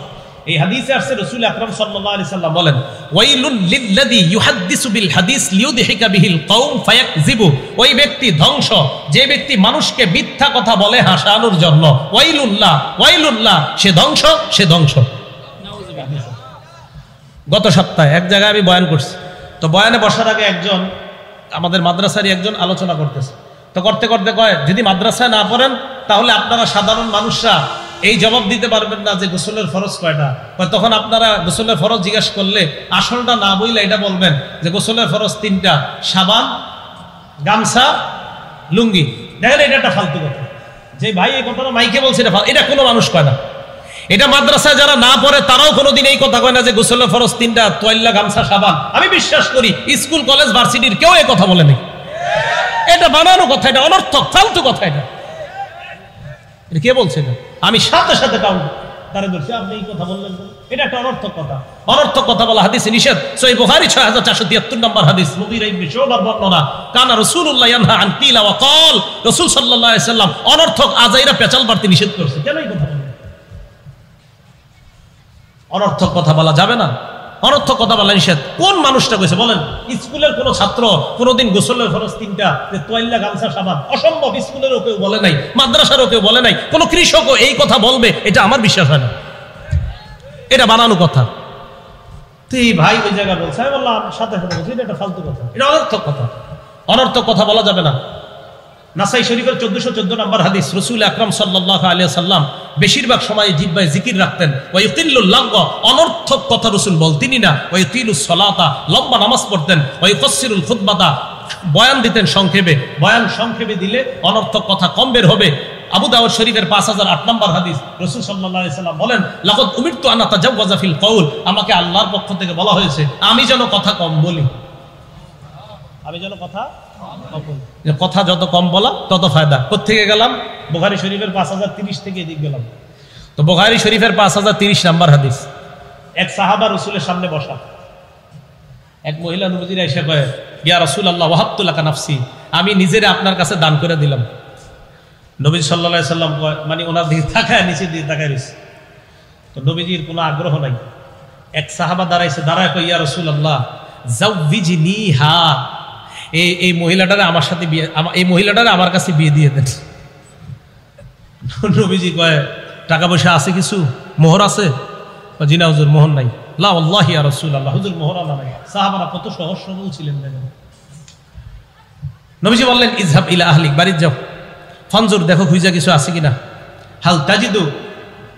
এই হাদিসে আসছে রাসূল আকরাম সাল্লাল্লাহু আলাইহি সাল্লাম বলেন, ওয়াইলুন লিল্লাযী ইউহাদ্দিসু বিল হাদিস লিইউদহিকা বিহিল কওম ফায়াকযিবু। ওই ব্যক্তি ধ্বংস যে ব্যক্তি মানুষকে মিথ্যা কথা বলে হাসানোর জন্য। ওয়াইলুল্লাহ, ওয়াইলুল্লাহ, সে ধ্বংস, সে ধ্বংস। গত সপ্তাহে এক জায়গায় আমি বয়ান করছি, তো বয়ানে বসার আগে একজন আমাদের মাদ্রাসারই একজন আলোচনা করতেছে। তো করতে করতে কয় যদি মাদ্রাসায় না পড়েন তাহলে আপনারা সাধারণ মানুষরা এই জবাব দিতে পারবেন না যে গোসলের ফরজ কয়টা। তখন আপনারা গোসলের ফরজ জিজ্ঞেস করলে আসলটা না বললে এটা বলবেন যে গোসলের ফরজ 3টা, সাবান, গামছা, লুঙ্গি। দেখেন এটা একটা ফালতু কথা, যে ভাই এই কথাটা মাইকে বলছে এটা কোনো মানুষ কয় না। এটা মাদ্রাসায় যারা না পড়ে তারাও কোনোদিন এই কথা কয় না যে গোসলের ফরজ 3টা, তোয়াল্লা, গামছা, সাবান। আমি বিশ্বাস করি স্কুল কলেজ ভার্সিটির কেউ এই কথা বলেনি। এটা বানানো কথা, এটা অনর্থক ফালতু কথা। এটা কে বলছে? না আমি সাথে সাথে তারা বলছে আপনি এই কথা বললেন, এটা একটা অনর্থক কথা। অনর্থক কথা বলা হাদিসে নিষেধ। সহিহ বুখারী 6473 নম্বর হাদিস, মুগীরা ইবনে শুবার বর্ণনা। কানা রাসূলুল্লাহ ইয়ানহা আন কিলা ওয়া ক্বাল, রাসূল সাল্লাল্লাহু আলাইহি সাল্লাম অনর্থক আজাইরা পেঁচাল বাড়তে নিষেধ করছে। কেন এই কথা বলেন? অনর্থক কথা বলা যাবে না, অনর্থক কথা বলা নিষেধ। কোন মানুষটা কইছে বলেন? স্কুলের কোন ছাত্র কোনদিন গোসলের ফরজ 3টা, যে তোয়াল্লা, গামছা, সাবান অসম্ভব। স্কুলেরও কেউ বলে নাই, মাদ্রাসারও কেউ বলে নাই, কোন কৃষকও এই কথা বলবে এটা আমার বিশ্বাস হয় না। এটা বানানো কথা। তো এই ভাই ওই জায়গায় বলছে, আমি বললাম সাথে সাথে বলছি এটা একটা ফালতু কথা, এটা অনর্থক কথা। অনর্থক কথা বলা যাবে না। নাসাই শরীফের 1414 নম্বর হাদিস, রাসূল আকরাম সাল্লাল্লাহু আলাইহি ওয়াসাল্লাম বেশিরভাগ সময় জিহ্বায় জিকির রাখতেন। ওয়া ইউকিল্লুল লাগওয়া, অনর্থক কথা রাসূল বলতেনই না। ওয়া ইউকিলুস সালাতা, লম্বা নামাজ পড়তেন। ওয়া ইউকাসসিরুল খুতবাতা, বয়ান দিতেন সংক্ষেপে। বয়ান সংক্ষেপে দিলে অনর্থক কথা কম বের হবে। আবু দাউদ শরীফের 5008 নম্বর হাদিস, রাসূল সাল্লাল্লাহু আলাইহি ওয়াসাল্লাম বলেন, লাকাদ উমিরতু আন আতাজাওয়াজা ফিল কওল, আমাকে আল্লাহর পক্ষ থেকে বলা হয়েছে আমি যেন কথা কম বলি। আমি যেন কথা কথা যত কম বলা তত ফায়দা। কোত্থেকে গেলাম? বুখারী শরীফের 5030 থেকে এদিক গেলাম। তো বুখারী শরীফের 5030 নম্বর হাদিস, এক সাহাবা রাসূলের সামনে বসা। এক মহিলা নবীজির এসে কয়, ইয়া রাসূলুল্লাহ ওয়াহাবতু লাকা নাফসি, আমি নিজেরে আপনার কাছে দান করে দিলাম। নবী সাল্লাল্লাহু আলাইহি সাল্লাম কয়, মানে ওনার দিকে তাকায়, নিচে দিয়ে তাকায় রইছে। তো নবীজির কোনো আগ্রহ নাই। এক সাহাবা দাঁড়াইছে, দাঁড়ায় কয়, ইয়া রাসূলুল্লাহ যাওবিজনিহা, এই মহিলাটারে আমার সাথে বিয়ে, এই মহিলাটারে আমার কাছে বিয়ে দিয়ে দেন। নবীজি কয়, টাকা পয়সা আছে কিছু, মোহর আছে? জি না হুজুর, মোহর নাই। লা ওয়াল্লাহি ইয়া রাসূলুল্লাহ, হুজুর মোহর আনা নাই। সাহাবারা কত সহজ সরল ছিলেন দেখেন। নবীজি বললেন, ইযহাব ইলা আহলিক, বাড়িতে যাও, ফানজুর, দেখো খুঁজা কিছু আছে কিনা। হাল তাজিদু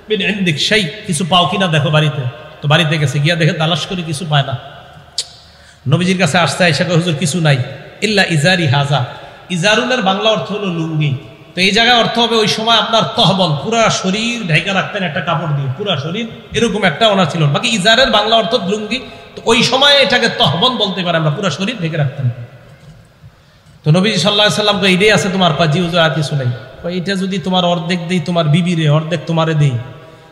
মিন ইনদিক শাই, কিছু পাও কিনা দেখো বাড়িতে। তো বাড়িতে গেছে, গিয়া দেখে তালাশ করে কিছু পায় না। নবীজির কাছে আসতে আয়েশা কয়, হুজুর কিছু নাই, ইল্লা ইজারি হাজা। ইজারুলের বাংলা অর্থ হলো লুঙ্গি। তো এই জায়গায় অর্থ হবে ওই সময় আপনার তহবল, পুরা শরীর ঢাকা রাখতেন একটা কাপড় দিয়ে, পুরা শরীর, এরকম একটা ওনার ছিল। বাকি ইজারের বাংলা অর্থ লুঙ্গি। তো ওই সময় এটাকে তহবল বলতে পারে, আমরা পুরা শরীর ঢেকে রাখতেন। তো নবীজি সাল্লাল্লাহু আলাইহি সাল্লাম কয়, এটাই আছে তোমার? জি হুজুর আর কিছু নাই। এটা যদি তোমার অর্ধেক দেই তোমার বিবিরে, অর্ধেক তোমারে দেই,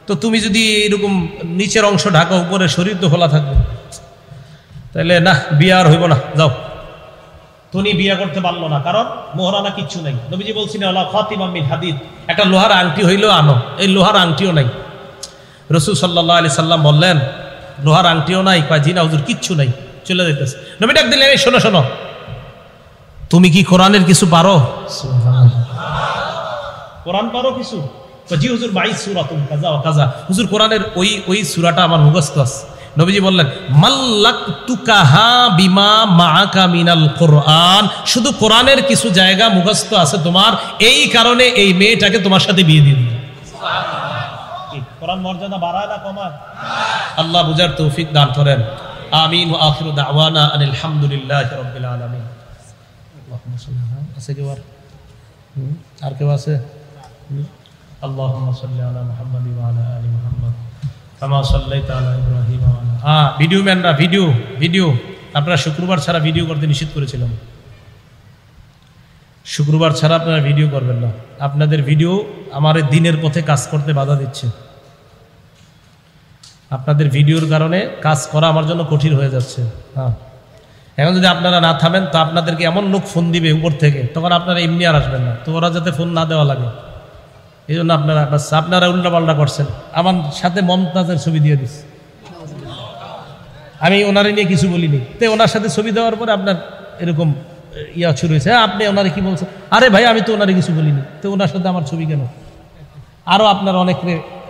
তো তুমি যদি এরকম নিচের অংশ ঢাকা, উপরে শরীর তো খোলা থাকবে, তাহলে না, বিয়ে আর হইব না, যাও। তুমি বিয়ে করতে পারলো না, কারণ মোহরানা কিচ্ছু নাই। নবীজি বলছিলেন, আলা খাতিমা মিন হাদিদ, একটা লোহার আংটি হইলেও আনো। এই লোহার আংটিও নাই। রাসূল সাল্লাল্লাহু আলাইহি সাল্লাম বললেন, লোহার আংটিও নাই? কয়, জি না হুজুর, কিচ্ছু নাই, চলে যাইতেছে। নবী ডাক দিলেন, এই শোনো শোনো, তুমি কি কোরআনের কিছু পারো? কোরআন পারো কিছু? জি হুজুর, মাই সূরাতুন কাযা ওয়া কাযা, হুজুর কোরআনের ওই সূরাটা আমার মুখস্থ আছে। নবীজি বললেন, মাল্লাকতুকাহা বিমা মাআকা মিনাল কোরআন, শুধু কোরআনের কিছু জায়গা মুখস্থ আছে তোমার, এই কারণে এই মেয়েটাকে তোমার সাথে বিয়ে দিয়ে দিল। কোরআন মর্যাদা বাড়ায় না কমায়? আল্লাহ বুঝার তৌফিক দান করেন। আমিন। ওয়া আখিরু দাওয়ানা আনিল হামদুলিল্লাহি রাব্বিল আলামিন। আল্লাহুম্মা সাল্লি আছে কেউ আর কেউ আছে? আল্লাহুম্মা সাল্লি আলা মুহাম্মাদ ওয়া আলা আলি মুহাম্মাদ কামা সাল্লাইতা আলা ইব্রাহিম ওয়া আলা। ভিডিও ম্যানরা, ভিডিও আপনারা শুক্রবার ছাড়া ভিডিও করতে নিষেধ করেছিলাম। শুক্রবার ছাড়া আপনারা ভিডিও করবেন না। আপনাদের ভিডিও আমার দিনের পথে কাজ করতে বাধা দিচ্ছে। আপনাদের ভিডিওর কারণে কাজ করা আমার জন্য কঠিন হয়ে যাচ্ছে। এখন যদি আপনারা না থামেন তো আপনাদেরকে এমন লোক ফোন দিবে উপর থেকে, তখন আপনারা এমনি আর আসবেন না। তো ওরা যাতে ফোন না দেওয়া লাগে, এই জন্য আপনারা উল্টাপাল্টা করছেন। আমার সাথে মমতাজের ছবি দিয়ে দিচ্ছে, আমি ওনারে নিয়ে কিছু বলিনি। তো ওনার সাথে ছবি দেওয়ার পরে আপনার এরকম ইয়া শুরু হয়েছে, আপনি ওনারে কি বলছেন? আরে ভাই, আমি তো ওনারে কিছু বলিনি, তো ওনার সাথে আমার ছবি কেন? আরও আপনার অনেক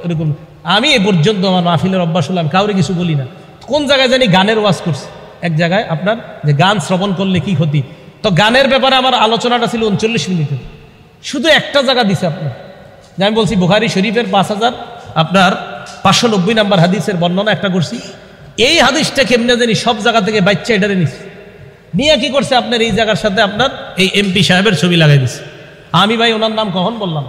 এরকম। আমি এ পর্যন্ত আমার মাহফিলের অভ্যাস হলাম কাউরে কিছু বলি না। কোন জায়গায় জানি গানের ওয়াজ করছে, এক জায়গায় আপনার যে গান শ্রবণ করলে কি ক্ষতি, তো গানের ব্যাপারে আমার আলোচনাটা ছিল 39 মিনিটের, শুধু একটা জায়গা দিছে আপনার, যে আমি বলছি বুখারী শরীফের 5590 নাম্বার হাদিসের বর্ণনা একটা করছি। এই হাদিসটা কেমনে জানি সব জায়গা থেকে বাচ্চা এটারে নিচ্ছে, নিয়ে কি করছে আপনার এই জায়গার সাথে আপনার এই এমপি সাহেবের ছবি লাগাই দিচ্ছে। আমি ভাই ওনার নাম কখন বললাম,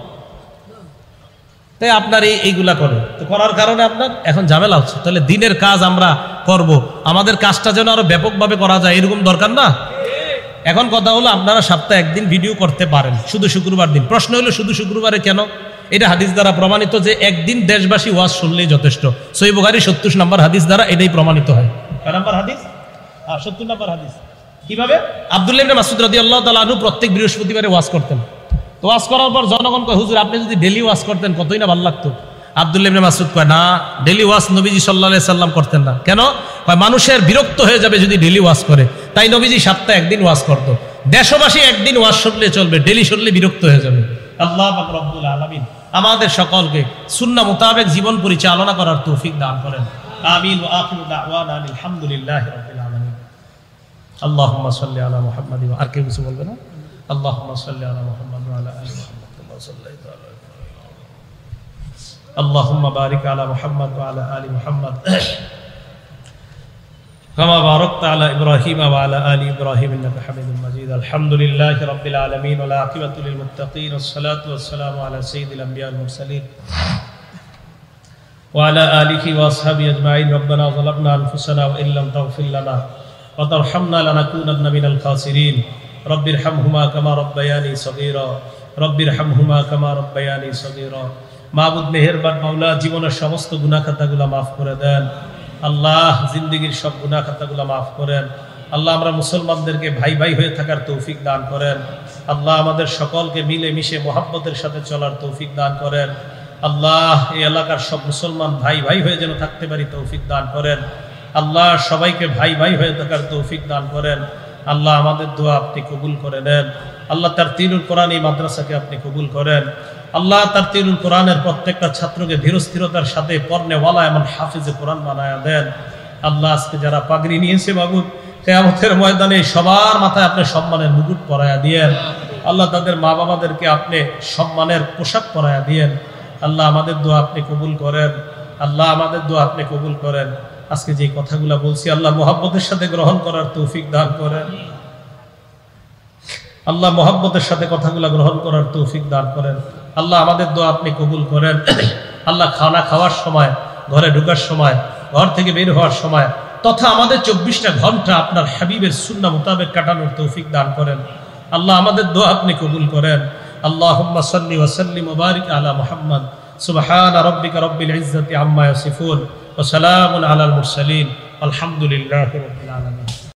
তাই আপনার এইগুলা করে, তো করার কারণে আপনার এখন ঝামেলা হচ্ছে। তাহলে দিনের কাজ আমরা করব, আমাদের কাজটা যেন আরো ব্যাপকভাবে করা যায়, এরকম দরকার না? এখন কথা হলো আপনারা সপ্তাহে একদিন ভিডিও করতে পারেন, শুধু শুক্রবার দিন। প্রশ্ন হলো শুধু শুক্রবারে কেন? এটা হাদিস দ্বারা প্রমাণিত যে একদিন দেশবাসী ওয়াজ শুনলেই যথেষ্ট। সহিহ বুখারী 70 নম্বর হাদিস দ্বারা এটাই প্রমাণিত হয়। কয় নম্বর হাদিস? 70 নম্বর হাদিস। কিভাবে? আব্দুল্লাহ ইবনে মাসউদ রাদিয়াল্লাহু তাআলা আনহু প্রত্যেক বৃহস্পতিবারে ওয়াজ করতেন। তো ওয়াজ করার পর জনগণ কয়, হুজুর আপনি যদি ডেলি ওয়াজ করতেন কতই না ভালো লাগতো। আব্দুল্লাহ ইবনে মাসউদ কয়, না, ডেলি ওয়াজ নবীজি সাল্লাল্লাহু আলাইহি সাল্লাম করতেন না। কেন? কয় মানুষের বিরক্ত হয়ে যাবে যদি ডেলি ওয়াজ করে, তাই নবীজি সপ্তাহে একদিন ওয়াজ করতো। দেশবাসী একদিন ওয়াজ শুনলে চলবে, ডেলি শুনলে বিরক্ত হয়ে যাবে। আল্লাহ পাক রব্বুল আলামিন আমাদের সকলকে সুন্নাহ মোতাবেক জীবন পরিচালনা করার তৌফিক দান করেন। আমিন। ওয়া আখিরু দাওয়ানা আলহামদুলিল্লাহি রাব্বিল আলামিন। আল্লাহুম্মা সাল্লি আলা মুহাম্মাদ। আর কেউ কিছু বলবে না? আল্লাহুম্মা সাল্লি আলা মুহাম্মাদ ওয়া আলা আলি মুহাম্মাদ কামা সাল্লাইতা আলা ইব্রাহিম। আল্লাহুম্মা বারিক আলা মুহাম্মাদ ওয়া আলা আলি মুহাম্মাদ كما باركت على إبراهيم وعلى آل إبراهيم إنك حميد مجيد. الحمد لله رب العالمين والعاقبة للمتقين والصلاة والسلام على سيد الأنبياء والمرسلين وعلى آله وأصحابه أجمعين. ربنا ظلمنا أنفسنا وإن لم تغفر لنا وترحمنا لنكونن من الخاسرين. رب ارحمهما كما ربياني صغيرا رب ارحمهما كما ربياني صغيرا. মাবুদ মেহেরবান মাওলা, জীবনের সমস্ত গুনাহ খাতাগুলো মাফ করে দেন আল্লাহ, জিন্দেগীর সব গুনাহ খাতাগুলো মাফ করেন আল্লাহ। আমরা মুসলমানদেরকে ভাই ভাই হয়ে থাকার তৌফিক দান করেন আল্লাহ। আমাদের সকলকে মিলে মিশে মোহাব্বতের সাথে চলার তৌফিক দান করেন আল্লাহ। এই এলাকার সব মুসলমান ভাই ভাই হয়ে যেন থাকতে পারি তৌফিক দান করেন আল্লাহ। সবাইকে ভাই ভাই হয়ে থাকার তৌফিক দান করেন আল্লাহ। আমাদের দোয়া আপনি কবুল করে নেন আল্লাহ। তারতিলুল কোরআন এই মাদ্রাসাকে আপনি কবুল করেন আল্লাহ। তারতিলুল কোরআনের প্রত্যেকটা ছাত্রকে ধীরস্থিরতার সাথে পড়নেওয়ালা এমন হাফিজে কোরআন বানায়া দেন আল্লাহ। আজকে যারা পাগড়ি নিয়েছে বাবুদ, কিয়ামতের ময়দানে সবার মাথায় আপনি সম্মানের মুকুট পরায়া দিয়েন আল্লাহ। তাদের মা বাবাদেরকে আপনি সম্মানের পোশাক পরায়া দিয়েন আল্লাহ। আমাদের দোয়া আপনি কবুল করেন আল্লাহ। আমাদের দোয়া আপনি কবুল করেন। আজকে যে কথাগুলো বলছি আল্লাহ মোহাব্বতের সাথে গ্রহণ করার তৌফিক দান করেন আল্লাহ। মোহাব্বতের সাথে কথাগুলো গ্রহণ করার তৌফিক দান করেন আল্লাহ। আমাদের দোয়া আপনি কবুল করেন আল্লাহ। খানা খাওয়ার সময়, ঘরে ঢোকার সময়, ঘর থেকে বের হওয়ার সময় তথা আমাদের 24টা ঘন্টা আপনার হাবিবের সুন্নাহ মোতাবেক কাটানোর তৌফিক দান করেন আল্লাহ। আমাদের দোয়া আপনি কবুল করেন। আল্লাহুম্মা সাল্লি ওয়া সাল্লিম ওয়া বারিক আলা মুহাম্মাদ। সুবহানা রাব্বিকা রাব্বিল ইজ্জাতি আম্মা ইয়াসিফুন ওয়া সালামুন আলাল মুরসালিন। আলহামদুলিল্লাহি রাব্বিল আলামিন।